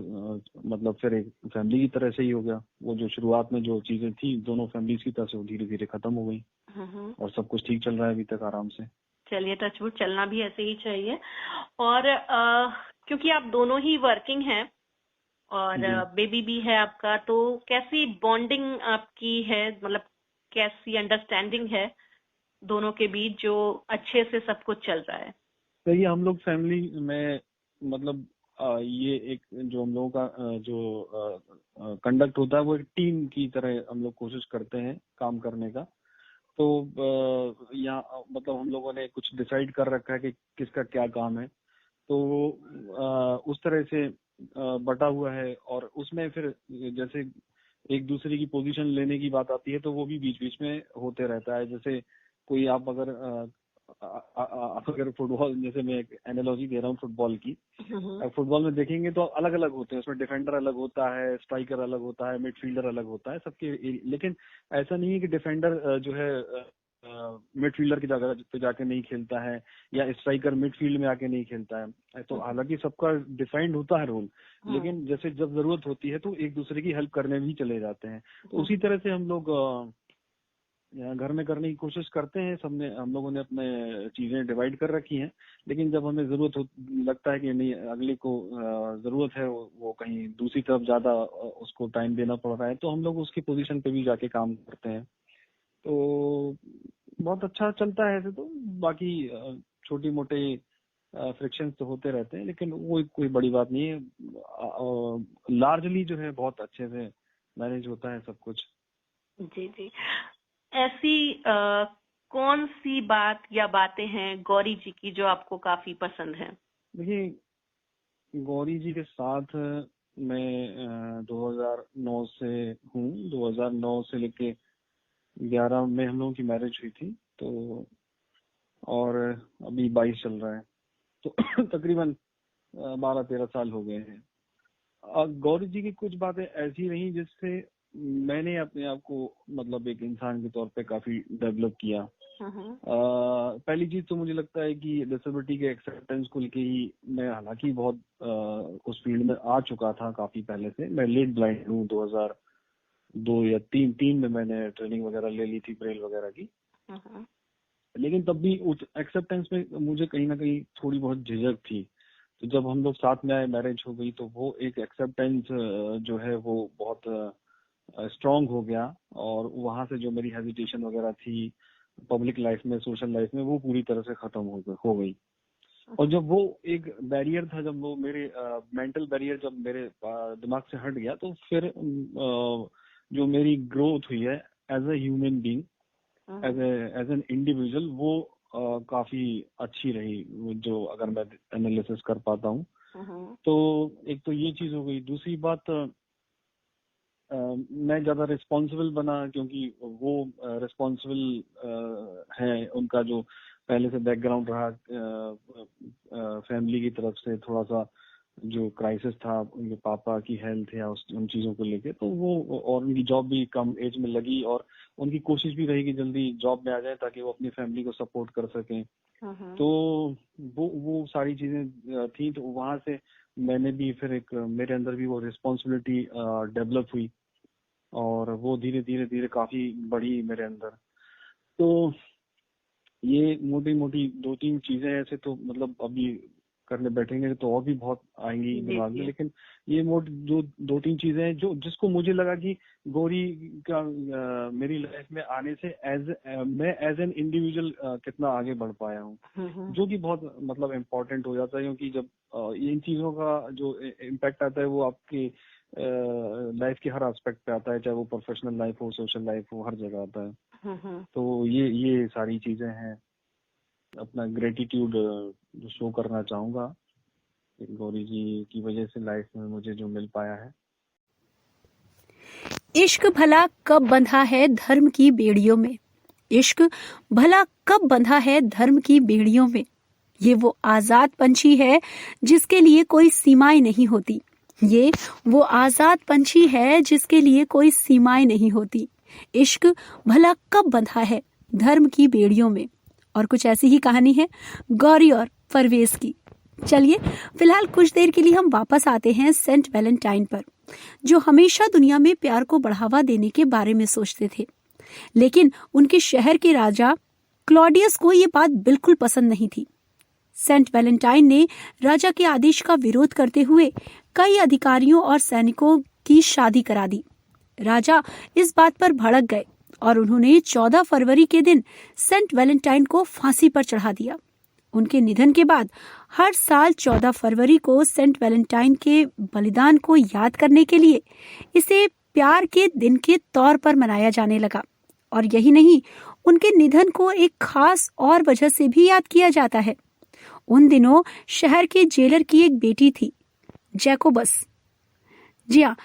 मतलब फिर एक फैमिली की तरह से ही हो गया। वो जो शुरुआत में जो चीजें थी दोनों फैमिलीज की तरफ से वो धीरे धीरे खत्म हो गई और सब कुछ ठीक चल रहा है अभी तक आराम से। चलिए, टचवुड, चलना भी ऐसे ही चाहिए। और क्योंकि आप दोनों ही वर्किंग हैं और बेबी भी है आपका, तो कैसी बॉन्डिंग आपकी है, मतलब कैसी अंडरस्टैंडिंग है दोनों के बीच जो अच्छे से सब कुछ चल रहा है? तो ये हम लोग फैमिली में मतलब ये एक जो हम लोगों का जो कंडक्ट होता है वो एक टीम की तरह हम लोग कोशिश करते हैं काम करने का। तो यहाँ मतलब हम लोगों ने कुछ डिसाइड कर रखा है कि किसका क्या काम है, तो उस तरह से बटा हुआ है। और उसमें फिर जैसे एक दूसरे की पोजीशन लेने की बात आती है तो वो भी बीच बीच में होते रहता है। जैसे कोई आप अगर फुटबॉल, जैसे मैं एक एनालॉजी दे रहा हूँ फुटबॉल की, फुटबॉल में देखेंगे तो अलग अलग होते हैं, उसमें डिफेंडर अलग होता है, स्ट्राइकर अलग होता है, मिडफील्डर अलग होता है सबके। लेकिन ऐसा नहीं है कि डिफेंडर जो है मिडफील्डर की जगह पे जाके नहीं खेलता है, या स्ट्राइकर मिडफील्ड में आके नहीं खेलता है। तो हालांकि सबका डिफाइंड होता है रोल, लेकिन जैसे जब जरूरत होती है तो एक दूसरे की हेल्प करने भी चले जाते हैं। तो उसी तरह से हम लोग घर में करने की कोशिश करते हैं। हम लोगों ने अपने चीजें डिवाइड कर रखी हैं, लेकिन जब हमें जरूरत लगता है कि नहीं अगले को जरूरत है, वो कहीं दूसरी तरफ ज्यादा उसको टाइम देना पड़ रहा है, तो हम लोग उसकी पोजीशन पे भी जाके काम करते हैं। तो बहुत अच्छा चलता है ऐसे। तो बाकी छोटी मोटे फ्रिक्शंस तो होते रहते हैं, लेकिन वो कोई बड़ी बात नहीं है। लार्जली जो है बहुत अच्छे से मैनेज होता है सब कुछ। जी जी। ऐसी कौन सी बात या बातें हैं गौरी जी की जो आपको काफी पसंद है? देखिए, गौरी जी के साथ मैं 2009 से हूँ। 2009 से लेके 11 में हम लोगों की मैरिज हुई थी, तो और अभी 22 चल रहा है, तो तकरीबन 12-13 साल हो गए हैं। गौरी जी की कुछ बातें ऐसी रही जिससे मैंने अपने आप को मतलब एक इंसान के तौर पे काफी डेवलप किया। पहली चीज तो मुझे लगता है कि डिसेबिलिटी के एक्सेप्टेंस को लेके ही मैं हालांकि बहुत उस फील्ड में आ चुका था काफी पहले से। मैं लेट ब्लाइंड हूँ, 2002 या 3 में मैंने ट्रेनिंग वगैरह ले ली थी ब्रेल वगैरह की। लेकिन तब भी उस एक्सेप्टेंस में मुझे कहीं ना कहीं थोड़ी बहुत झिझक थी। तो जब हम लोग साथ में आए, मैरिज हो गई, तो वो एक एक्सेप्टेंस जो है वो बहुत स्ट्रांग हो गया, और वहां से जो मेरी हेजिटेशन वगैरह थी पब्लिक लाइफ में, सोशल लाइफ में, वो पूरी तरह से खत्म हो गई। और जब वो एक बैरियर था, जब वो मेरे मेंटल बैरियर जब मेरे दिमाग से हट गया, तो फिर जो मेरी ग्रोथ हुई है as a human being, as an individual, वो काफी अच्छी रही, जो अगर मैं एनालिसिस कर पाता हूँ। तो एक तो ये चीज हो गई। दूसरी बात, मैं ज्यादा रिस्पॉन्सिबल बना, क्योंकि वो रिस्पॉन्सिबल है। उनका जो पहले से बैकग्राउंड रहा फैमिली की तरफ से, थोड़ा सा जो क्राइसिस था उनके पापा की हेल्थ या उन चीजों को लेके, तो वो, और उनकी जॉब भी कम एज में लगी, और उनकी कोशिश भी रही कि जल्दी जॉब में आ जाए ताकि वो अपनी फैमिली को सपोर्ट कर सकें। तो वो सारी चीजें थी। तो वहां से मैंने भी फिर एक मेरे अंदर भी वो रिस्पॉन्सिबिलिटी डेवलप हुई, और वो धीरे धीरे काफी बढ़ी मेरे अंदर। तो ये मोटी मोटी 2-3 चीजें ऐसे तो मतलब अभी करने बैठेंगे तो और भी बहुत आएंगी दिमाग में, लेकिन ये जो 2-3 चीजें हैं जो जिसको मुझे लगा कि गौरी का मेरी लाइफ में आने से मैं एज एन इंडिविजुअल कितना आगे बढ़ पाया हूँ, जो कि बहुत मतलब इम्पोर्टेंट हो जाता है। क्योंकि जब इन चीजों का जो इम्पैक्ट आता है वो आपके लाइफ के हर एस्पेक्ट पे आता है, चाहे वो प्रोफेशनल लाइफ हो, सोशल लाइफ हो, हर जगह आता है। तो ये सारी चीजें हैं। अपना ग्रेटिट्यूड शो करना चाहूंगा गौरी जी की वजह से लाइफ में मुझे जो मिल पाया है। इश्क भला कब बंधा है धर्म की बेड़ियों में, इश्क भला कब बंधा है धर्म की बेड़ियों में। ये वो आजाद पंछी है जिसके लिए कोई सीमाएं नहीं होती, ये वो आजाद पंछी है जिसके लिए कोई सीमाएं नहीं होती। इश्क भला कब बंधा है धर्म की बेड़ियों में। और कुछ ऐसी ही कहानी है गौरी और परवेज की। चलिए फिलहाल कुछ देर के लिए हम वापस आते हैं सेंट वैलेंटाइन पर, जो हमेशा दुनिया में प्यार को बढ़ावा देने के बारे में सोचते थे। लेकिन उनके शहर के राजा क्लॉडियस को ये बात बिल्कुल पसंद नहीं थी। सेंट वैलेंटाइन ने राजा के आदेश का विरोध करते हुए कई अधिकारियों और सैनिकों की शादी करा दी। राजा इस बात पर भड़क गए और उन्होंने 14 फरवरी के दिन सेंट वैलेंटाइन को फांसी पर चढ़ा दिया। उनके निधन के बाद हर साल 14 फरवरी को सेंट वैलेंटाइन के बलिदान को याद करने के लिए इसे प्यार के दिन के तौर पर मनाया जाने लगा। और यही नहीं, उनके निधन को एक खास और वजह से भी याद किया जाता है। उन दिनों शहर के जेलर की एक बेटी थी, जैकोबस। जी हाँ,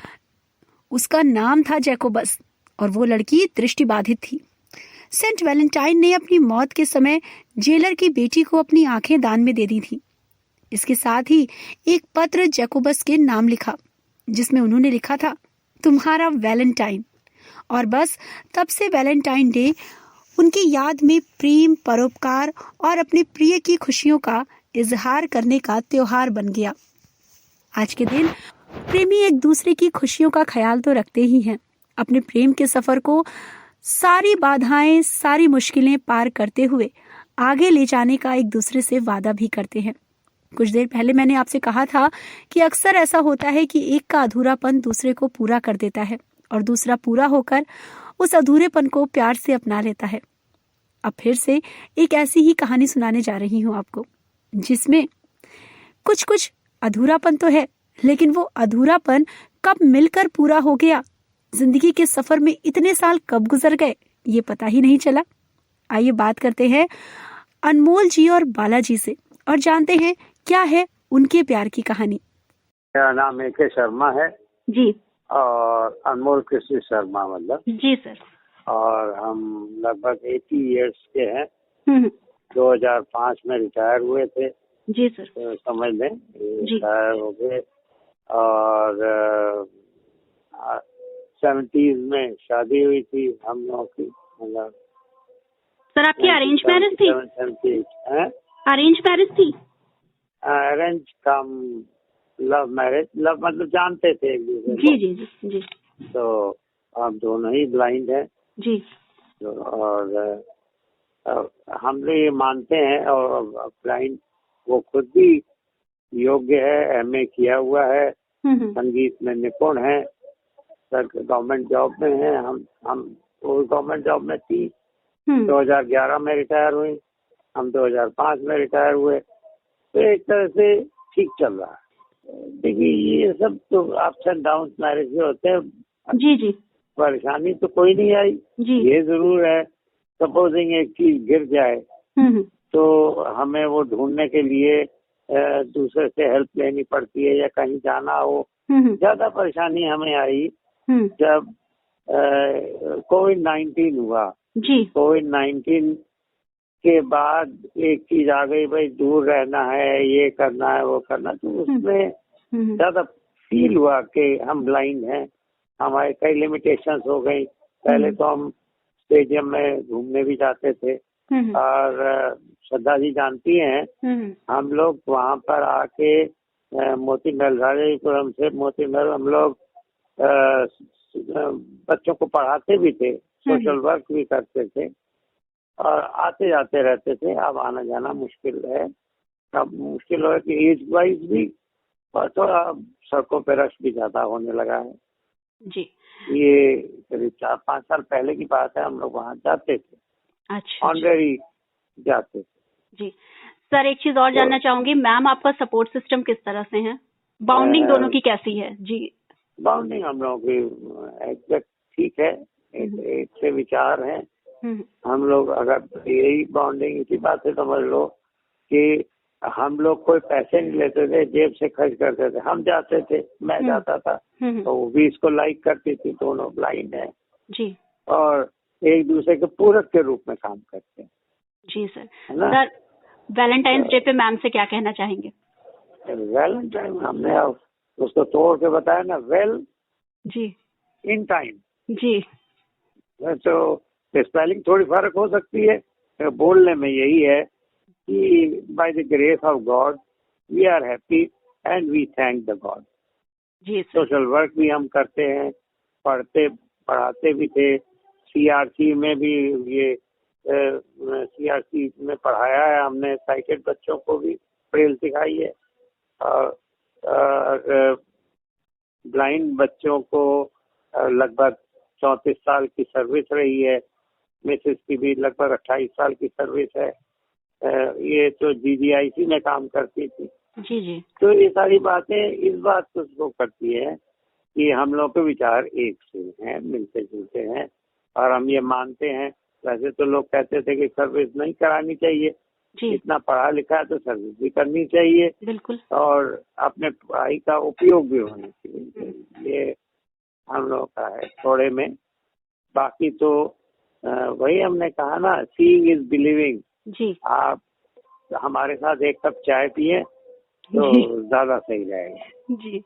उसका नाम था जैकोबस, और वो लड़की दृष्टिबाधित थी। सेंट वैलेंटाइन ने अपनी मौत के समय जेलर की बेटी को अपनी आंखें दान में दे दी थी। इसके साथ ही एक पत्र जैकोबस के नाम लिखा, जिसमें उन्होंने लिखा था, तुम्हारा वैलेंटाइन। और बस तब से वैलेंटाइन डे उनकी याद में प्रेम, परोपकार और अपने प्रिय की खुशियों का इजहार करने का त्योहार बन गया। आज के दिन प्रेमी एक दूसरे की खुशियों का ख्याल तो रखते ही हैं, अपने प्रेम के सफर को सारी बाधाएं, सारी मुश्किलें पार करते हुए आगे ले जाने का एक दूसरे से वादा भी करते हैं। कुछ देर पहले मैंने आपसे कहा था कि अक्सर ऐसा होता है कि एक का अधूरापन दूसरे को पूरा कर देता है और दूसरा पूरा होकर उस अधूरेपन को प्यार से अपना लेता है। अब फिर से एक ऐसी ही कहानी सुनाने जा रही हूँ आपको, जिसमें कुछ अधूरापन तो है, लेकिन वो अधूरापन कब मिलकर पूरा हो गया, जिंदगी के सफर में इतने साल कब गुजर गए, ये पता ही नहीं चला। आइए बात करते हैं अनमोल जी और बालाजी से और जानते हैं क्या है उनके प्यार की कहानी। मेरा नाम AK शर्मा है जी। और अनमोल कृष्ण शर्मा मतलब जी सर। और हम लगभग 80 इयर्स के हैं। 2005 में रिटायर हुए थे। जी सर। तो समझ लें रिटायर हो गए और 70s में शादी हुई थी हम लोगों की। मतलब सर आपकी अरेंज मैरिज थी? अरेंज मैरिज थी? अरेंज कम लव मैरिज। लव मतलब जानते थे एक दूसरे को। जी जी जी जी। तो हम दोनों ही ब्लाइंड हैं जी। तो और हम लोग ये मानते हैं और ब्लाइंड वो खुद भी योग्य है, MA किया हुआ है, संगीत में निपुण है, गवर्नमेंट जॉब में है। हम वो गवर्नमेंट जॉब में थी। 2011 में रिटायर हुई, हम 2005 में रिटायर हुए। तो एक तरह से ठीक चल रहा है। देखिए ये सब तो अप्स एंड डाउन मैरिज में होते हैं। जी जी। परेशानी तो कोई नहीं आई जी। ये जरूर है सपोजिंग एक चीज गिर जाए तो हमें वो ढूंढने के लिए दूसरे से हेल्प लेनी पड़ती है या कहीं जाना हो। ज्यादा परेशानी हमें आई जब कोविड-19 हुआ जी। कोविड-19 के बाद एक चीज आ गई, भाई दूर रहना है, ये करना है, वो करना। तो उसमें ज्यादा फील हुआ कि हम ब्लाइंड हैं, हमारे कई लिमिटेशंस हो गई। पहले तो हम स्टेडियम में घूमने भी जाते थे और श्रद्धा जी जानती हैं हम लोग वहाँ पर आके मोती महल, राजापुरम से मोती महल हम लोग बच्चों को पढ़ाते भी थे, सोशल वर्क भी करते थे और आते जाते रहते थे। अब आना जाना मुश्किल है। अब मुश्किल हो कि एज वाइज भी और थोड़ा सड़कों पे रश भी ज्यादा होने लगा है जी। ये करीब 4-5 साल पहले की बात है। हम लोग वहाँ जाते थे। अच्छा। ऑनरेडी जाते थे जी। सर एक चीज और जानना चाहूंगी, मैम आपका सपोर्ट सिस्टम किस तरह से है? बाउंडिंग दोनों की कैसी है? जी बाउंडिंग हम लोगों की एग्जैक्ट ठीक है, एक से विचार है। हम लोग अगर यही बाउंडिंग इसी बात से समझ लो कि हम लोग कोई पैसे नहीं लेते थे, जेब से खर्च करते थे। हम जाते थे, मैं जाता था तो वो भी इसको लाइक करती थी। दोनों ब्लाइंड है जी और एक दूसरे के पूरक के रूप में काम करते हैं। जी सर। सर वैलेंटाइंस डे पे मैम से क्या कहना चाहेंगे? वैलेंटाइन हमने उसको तोड़ के बताया ना, वेल जी इन टाइम जी। तो स्पेलिंग थोड़ी फर्क हो सकती है, बोलने में यही है कि by the grace of God we are happy and we thank the God. जी सोशल वर्क भी हम करते हैं, पढ़ाते भी थे। CRC में भी ये CRC में पढ़ाया है हमने, साइटेड बच्चों को भी ब्रेल सिखाई है और ब्लाइंड बच्चों को लगभग 34 साल की सर्विस रही है। मिसेस की भी लगभग 28 साल की सर्विस है। ये तो GGIC में काम करती थी। जी जी। तो ये सारी बातें इस बात को करती है कि हम लोग के विचार एक से हैं, मिलते जुलते हैं और हम ये मानते हैं। वैसे तो लोग कहते थे कि सर्विस नहीं करानी चाहिए, इतना पढ़ा लिखा है तो सर्विस भी करनी चाहिए बिल्कुल, और अपने पढ़ाई का उपयोग भी होना चाहिए। ये हम लोग का है थोड़े में। बाकी तो वही हमने कहा ना, सीइंग इज बिलीविंग। जी। आप हमारे साथ एक कप चाय पिए तो ज्यादा सही रहेगा। जी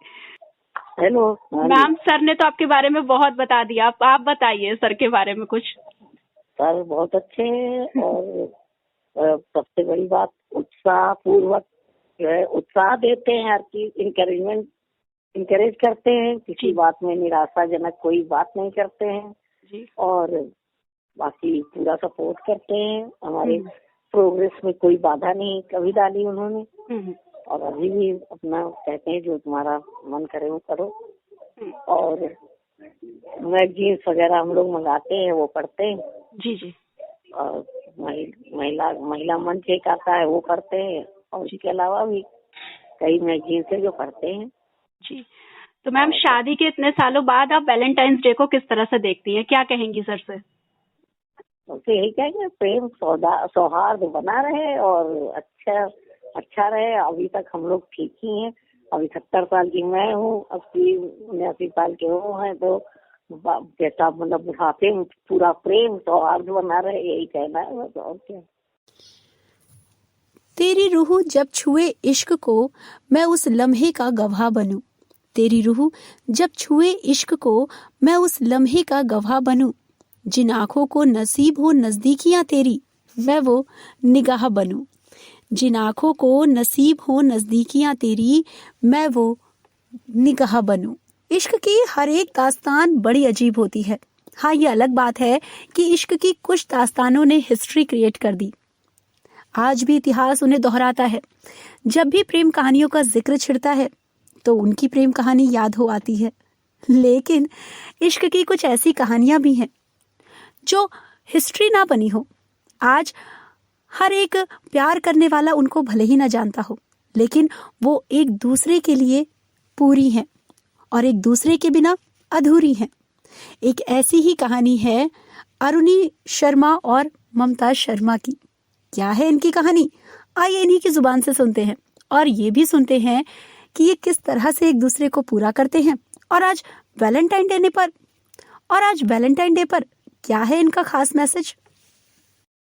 हेलो मैम, सर ने तो आपके बारे में बहुत बता दिया, आप बताइए सर के बारे में कुछ। सर बहुत अच्छे हैं और सबसे बड़ी बात उत्साह पूर्वक जो है उत्साह देते हैं, हर चीज इंकरेज करते हैं, किसी बात में निराशाजनक कोई बात नहीं करते हैं जी। और बाकी पूरा सपोर्ट करते हैं। हमारे प्रोग्रेस में कोई बाधा नहीं कभी डाली उन्होंने और अभी भी अपना कहते हैं जो तुम्हारा मन करे वो करो। और मैगजीन्स वगैरह हम लोग मंगाते हैं, वो पढ़ते हैं। जी जी। और महिला मंच एक आता है वो पढ़ते हैं और इसके अलावा भी कई मैगजीन्स है जो पढ़ते हैं। जी। तो मैम, शादी के इतने सालों बाद आप वैलेंटाइंस डे को किस तरह से देखती हैं, क्या कहेंगी सर से? तो यही कहेंगे प्रेम सौहार्द बना रहे और अच्छा रहे। अभी तक हम लोग ठीक ही हैं। अभी 70 साल की मैं हूँ, 80-89 साल के वो हैं, तो जैसा मतलब बुढ़ापे में पूरा प्रेम सौहार्द बना रहे, यही कहना है बस, और क्या। तेरी रूह जब छुए इश्क को मैं उस लम्हे का गवाह बनूं। तेरी रूह जब छुए इश्क को मैं उस लम्हे का गवाह बनूं। जिन आँखों को नसीब हो नजदीकियां तेरी मैं वो निगाह बनूं। जिन आँखों को नसीब हो नजदीकियां तेरी मैं वो निगाह बनूं। इश्क की हर एक दास्तान बड़ी अजीब होती है। हाँ, ये अलग बात है कि इश्क की कुछ दास्तानों ने हिस्ट्री क्रिएट कर दी। आज भी इतिहास उन्हें दोहराता है। जब भी प्रेम कहानियों का जिक्र छिड़ता है तो उनकी प्रेम कहानी याद हो आती है। लेकिन इश्क की कुछ ऐसी कहानियां भी हैं जो हिस्ट्री ना बनी हो। आज हर एक प्यार करने वाला उनको भले ही ना जानता हो, लेकिन वो एक दूसरे के लिए पूरी हैं और एक दूसरे के बिना अधूरी हैं। एक ऐसी ही कहानी है अरुणी शर्मा और ममताज शर्मा की। क्या है इनकी कहानी? आइए इन्हीं की जुबान से सुनते हैं और ये भी सुनते हैं कि ये किस तरह से एक दूसरे को पूरा करते हैं। और आज वैलेंटाइन डे पर क्या है इनका खास मैसेज?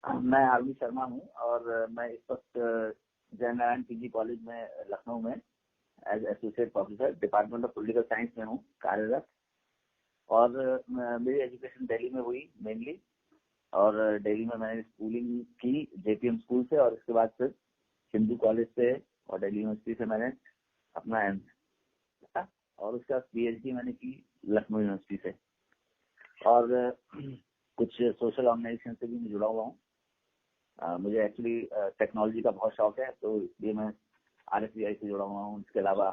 मैं अरुणी शर्मा हूँ और मैं इस वक्त जय नारायण पीजी कॉलेज में लखनऊ में as associate professor department of political science में हूँ कार्यरत। और मेरी एजुकेशन दिल्ली में हुई मेनली, और दिल्ली में मैंने स्कूलिंग की जेपीएम स्कूल से, और उसके बाद फिर हिंदू कॉलेज से और दिल्ली यूनिवर्सिटी से मैंने अपना एम और उसके बाद पीएचडी मैंने की लखनऊ यूनिवर्सिटी से। और कुछ सोशल ऑर्गेनाइजेशन से भी मैं जुड़ा हुआ हूँ। मुझे एक्चुअली टेक्नोलॉजी का बहुत शौक है, तो इसलिए मैं RSVI से जुड़ा हुआ हूँ। इसके अलावा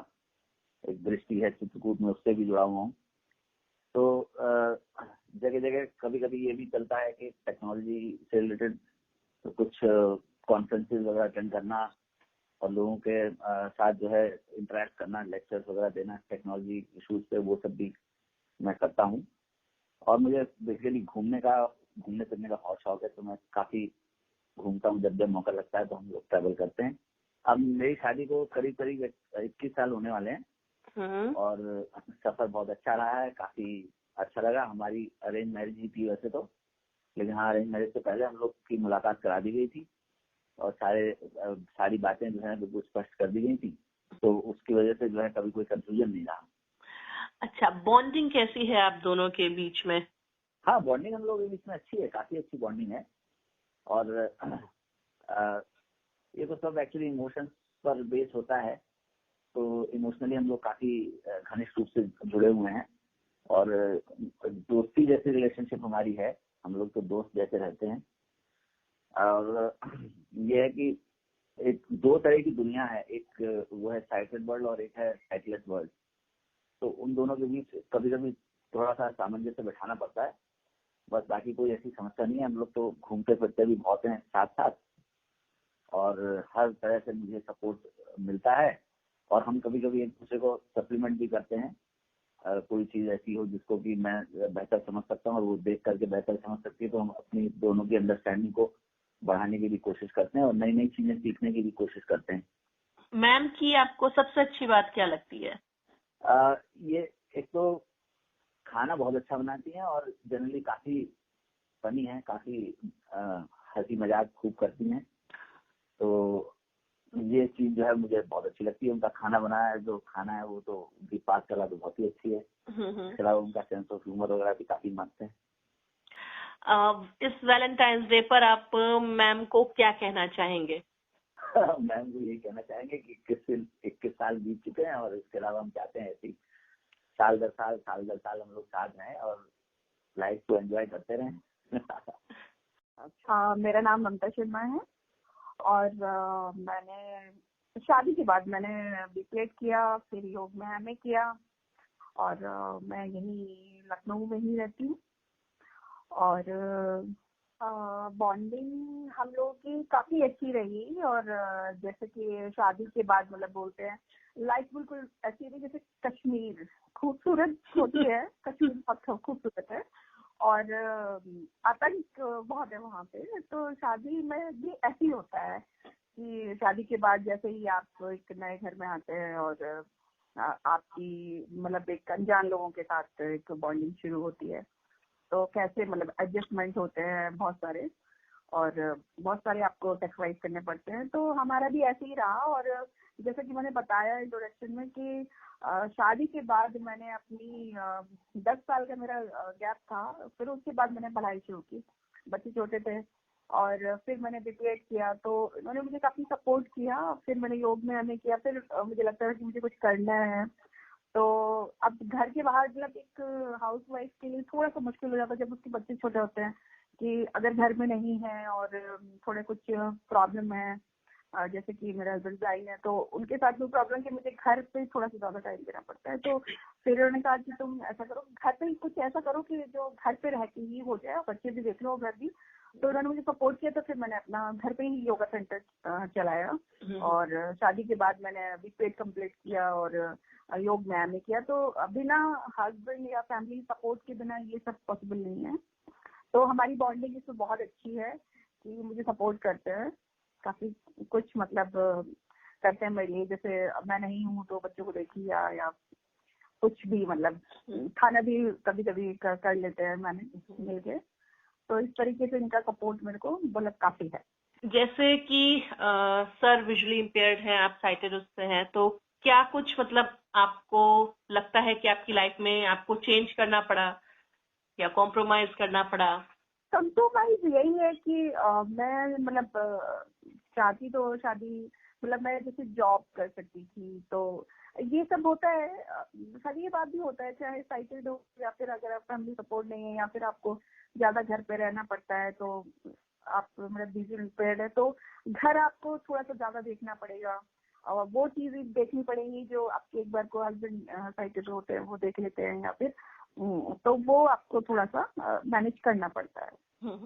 एक दृष्टि है चित्रकूट में, उससे भी जुड़ा हुआ हूँ। तो जगह जगह कभी कभी ये भी चलता है कि टेक्नोलॉजी से रिलेटेड कुछ कॉन्फ्रेंसेज वगैरह अटेंड करना और लोगों के साथ जो है इंटरेक्ट करना, लेक्चर्स वगैरह देना टेक्नोलॉजी इशूज पे, वो सब भी मैं करता हूँ। और मुझे बेसिकली घूमने फिरने का बहुत शौक है, तो मैं काफी घूमता हूँ। जब मौका लगता है तो हम लोग ट्रैवल करते हैं। अब मेरी शादी को करीब 21 साल होने वाले हैं और सफर बहुत अच्छा रहा है, काफी अच्छा लगा। हमारी अरेंज मैरिज ही थी वैसे तो, लेकिन हाँ, अरेंज मैरिज से पहले हम लोग की मुलाकात करा दी गई थी और सारी बातें जो है बिल्कुल स्पष्ट कर दी गई थी, तो उसकी वजह से जो है कभी कोई कंफ्यूजन नहीं रहा। अच्छा, बॉन्डिंग कैसी है आप दोनों के बीच में? हाँ, बॉन्डिंग हम लोग के बीच में अच्छी है, काफी अच्छी बॉन्डिंग है। और ये तो सब एक्चुअली इमोशंस पर बेस होता है, तो इमोशनली हम लोग काफी घनिष्ठ रूप से जुड़े हुए हैं और दोस्ती जैसी रिलेशनशिप हमारी है। हम लोग तो दोस्त जैसे रहते हैं। और ये है कि एक दो तरह की दुनिया है, एक वो है साइटेड वर्ल्ड और एक है साइटलेस वर्ल्ड। तो उन दोनों के बीच कभी कभी थोड़ा सा सामंजस्य बैठाना पड़ता है, बस बाकी कोई ऐसी समस्या नहीं है। हम लोग तो घूमते फिरते भी बहुत हैं साथ साथ, और हर तरह से मुझे सपोर्ट मिलता है। और हम कभी कभी एक दूसरे को सप्लीमेंट भी करते हैं। कोई चीज ऐसी हो जिसको कि मैं बेहतर समझ सकता हूँ और वो देख करके बेहतर समझ सकती है, तो हम अपनी दोनों की अंडरस्टैंडिंग को बढ़ाने की भी कोशिश करते हैं और नई नई चीजें सीखने की भी कोशिश करते हैं। मैम की आपको सबसे अच्छी बात क्या लगती है? ये एक तो खाना बहुत अच्छा बनाती हैं और जनरली काफी फनी है, काफी हंसी मजाक खूब करती हैं, तो ये ये चीज जो है मुझे बहुत अच्छी लगती है। उनका खाना बनाया जो खाना है वो तो उनकी पाक कला तो बहुत ही अच्छी है। इसके अलावा उनका सेंस ऑफ ह्यूमर वगैरह भी काफी मस्त है। इस वैलेंटाइंस डे पर आप मैम को क्या कहना चाहेंगे? मैम को यही कहना चाहेंगे कि 21 साल बीत चुके हैं और इसके अलावा हम चाहते हैं ऐसी साल दर साल हम लोग साथ रहें और लाइफ को एंजॉय करते रहें। अच्छा, मेरा नाम ममता शर्मा है और मैंने शादी के बाद मैंने बीपीएड किया, फिर योग में एमए किया और मैं यही लखनऊ में ही रहती हूँ। और बॉन्डिंग हम लोगों की काफी अच्छी रही और जैसे कि शादी के बाद मतलब बोलते हैं लाइफ बिल्कुल ऐसी रही जैसे कश्मीर खूबसूरत होती है। कश्मीर बहुत खूबसूरत है और आतंक बहुत है वहाँ पे। तो शादी में भी ऐसे ही होता है कि शादी के बाद जैसे ही आप एक नए घर में आते हैं और आपकी मतलब एक अनजान लोगों के साथ एक बॉन्डिंग शुरू होती है, तो कैसे मतलब एडजस्टमेंट होते हैं बहुत सारे और बहुत सारे आपको सेक्रीफाइस करने पड़ते हैं। तो हमारा भी ऐसे ही रहा और जैसा कि मैंने बताया इंट्रोडक्शन में कि शादी के बाद मैंने अपनी 10 साल का मेरा गैप था, फिर उसके बाद मैंने पढ़ाई शुरू की। बच्चे छोटे थे और फिर मैंने बीपीएड किया तो इन्होंने मुझे काफी सपोर्ट किया। फिर मैंने योग में आने किया, फिर मुझे लगता है कि मुझे कुछ करना है। तो अब घर के बाहर मतलब एक हाउस वाइफ के लिए थोड़ा सा मुश्किल हो जाता है जब उसके बच्चे छोटे होते हैं कि अगर घर में नहीं है और थोड़े कुछ प्रॉब्लम है, जैसे कि मेरा हस्बैंड ब्लाइंड है तो उनके साथ भी प्रॉब्लम कि मुझे घर पे थोड़ा सा ज्यादा टाइम देना पड़ता है। तो फिर उन्होंने कहा कि तुम ऐसा करो घर पे ही कुछ ऐसा करो कि जो घर पे रह के ही हो जाए, बच्चे भी देख लो घर भी। तो उन्होंने मुझे सपोर्ट किया तो फिर मैंने अपना घर पे ही योगा सेंटर चलाया और शादी के बाद मैंने बीपीएड कंप्लीट किया और योग में एमए किया। तो बिना हस्बैंड या फैमिली सपोर्ट के बिना ये सब पॉसिबल नहीं है। तो हमारी बॉन्डिंग इसमें बहुत अच्छी है कि मुझे सपोर्ट करते हैं काफी कुछ मतलब करते हैं मेरे लिए। जैसे मैं नहीं हूँ तो बच्चों को देख लिया या कुछ भी मतलब खाना भी कभी कभी कर लेते हैं मैंने मिलके। तो इस तरीके से इनका सपोर्ट मेरे को मतलब काफी है। जैसे कि सर विजुअली इम्पेयर्ड हैं, आप साइटेड उससे हैं, तो क्या कुछ मतलब आपको लगता है कि आपकी लाइफ में आपको चेंज करना पड़ा या कॉम्प्रोमाइज करना पड़ा? कॉम्प्रोमाइज यही है कि मैं मतलब चाहती तो शादी मतलब मैं जैसे जॉब कर सकती थी, तो ये सब होता है। सारी ये बात भी होता है चाहे साइटेड हो या फिर अगर आप फैमिली सपोर्ट नहीं है या फिर आपको ज्यादा घर पे रहना पड़ता है तो आप मतलब विजुअली इम्पेयर्ड है तो घर आपको थोड़ा सा ज्यादा देखना पड़ेगा और वो चीजें देखनी पड़ेगी जो आपके एक बार को हस्बैंड साइटेड होते हैं वो देख लेते हैं या फिर तो वो आपको थोड़ा सा मैनेज करना पड़ता है।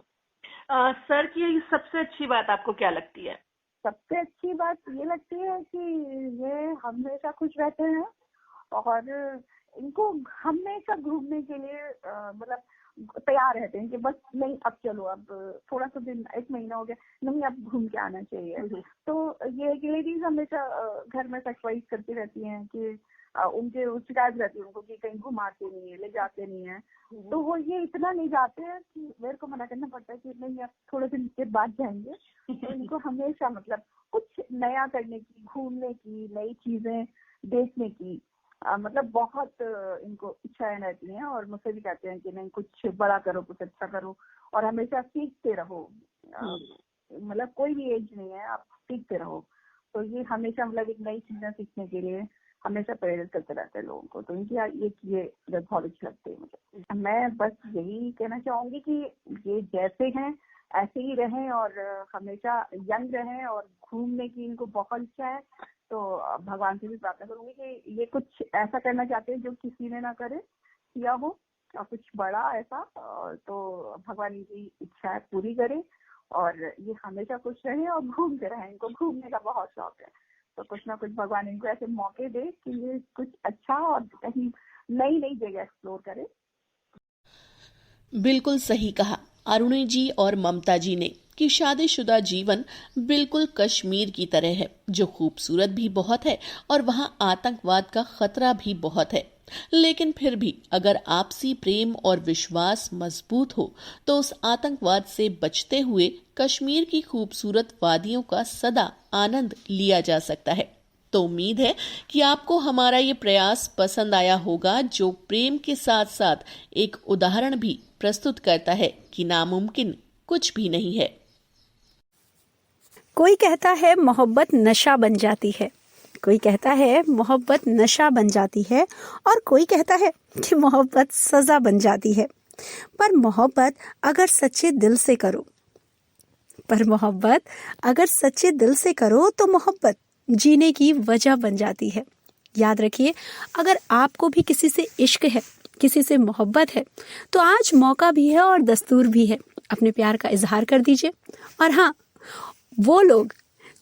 सर की सबसे अच्छी बात आपको क्या लगती है? सबसे अच्छी बात ये लगती है कि ये हमेशा खुश रहते हैं और इनको हमेशा घूमने के लिए मतलब तैयार रहते हैं कि बस नहीं अब चलो अब थोड़ा सा दिन 1 महीना हो गया नहीं अब घूम के आना चाहिए। तो ये लेडीज हमेशा घर में सेक्रीफाइस करती रहती हैं कि उनके शिकायत रहती है उनको कि कहीं घुमाते नहीं है, ले जाते नहीं है। तो वो ये इतना नहीं जाते हैं कि मेरे को मना करना पड़ता है कि नहीं अब थोड़े दिन के बाद जाएंगे। तो इनको हमेशा मतलब कुछ नया करने की, घूमने की, नई चीजें देखने की मतलब बहुत इनको इच्छाएं रहती हैं और मुझसे भी कहते हैं कि नहीं कुछ बड़ा करो, कुछ अच्छा करो और हमेशा सीखते रहो। मतलब कोई भी एज नहीं है, आप सीखते रहो। तो ये हमेशा मतलब एक नई चीजें सीखने के लिए हमेशा प्रेरित करते रहते हैं लोगों को। तो इनकी ये बहुत अच्छी लगती है मुझे। मैं बस यही कहना चाहूंगी कि ये जैसे हैं ऐसे ही रहें और हमेशा यंग रहें और घूमने की इनको बहुत इच्छा है। तो भगवान से भी प्रार्थना करूंगी कि ये कुछ ऐसा करना चाहते हैं जो किसी ने ना करे किया हो और कुछ बड़ा ऐसा, तो भगवान इनकी इच्छा पूरी करे और ये हमेशा खुश रहे और घूमते रहें। इनको घूमने का बहुत शौक है तो कुछ ना कुछ भगवान इनको ऐसे मौके दे कि ये कुछ अच्छा और कहीं नई नई जगह एक्सप्लोर करे। बिल्कुल सही कहा अरुणी जी और ममता जी ने। कि शादीशुदा जीवन बिल्कुल कश्मीर की तरह है, जो खूबसूरत भी बहुत है और वहां आतंकवाद का खतरा भी बहुत है। लेकिन फिर भी अगर आपसी प्रेम और विश्वास मजबूत हो तो उस आतंकवाद से बचते हुए कश्मीर की खूबसूरत वादियों का सदा आनंद लिया जा सकता है। तो उम्मीद है कि आपको हमारा ये प्रयास पसंद आया होगा, जो प्रेम के साथ साथ एक उदाहरण भी प्रस्तुत करता है कि नामुमकिन कुछ भी नहीं है। कोई कहता है मोहब्बत नशा बन जाती है, कोई कहता है मोहब्बत नशा बन जाती है, और कोई कहता है कि मोहब्बत सजा बन जाती है। पर मोहब्बत अगर सच्चे दिल से करो तो मोहब्बत जीने की वजह बन जाती है। याद रखिए, अगर आपको भी किसी से इश्क है, किसी से मोहब्बत है, तो आज मौका भी है और दस्तूर भी है, अपने प्यार का इजहार कर दीजिए। और हाँ, वो लोग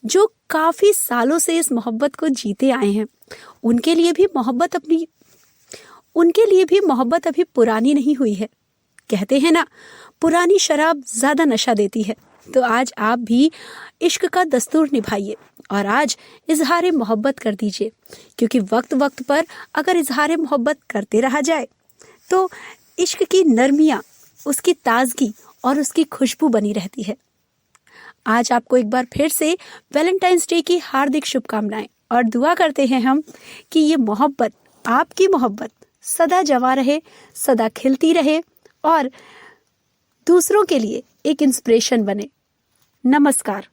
जो काफी सालों से इस मोहब्बत को जीते आए हैं, उनके लिए भी मोहब्बत अभी पुरानी नहीं हुई है। कहते हैं ना, पुरानी शराब ज्यादा नशा देती है। तो आज आप भी इश्क का दस्तूर निभाइए और आज इजहार मोहब्बत कर दीजिए, क्योंकि वक्त वक्त पर अगर इजहार मोहब्बत करते रहा जाए तो इश्क की नरमियाँ, उसकी ताजगी और उसकी खुशबू बनी रहती है। आज आपको एक बार फिर से वैलेंटाइंस डे की हार्दिक शुभकामनाएं, और दुआ करते हैं हम कि ये मोहब्बत, आपकी मोहब्बत सदा जवां रहे, सदा खिलती रहे और दूसरों के लिए एक इंस्पिरेशन बने। नमस्कार।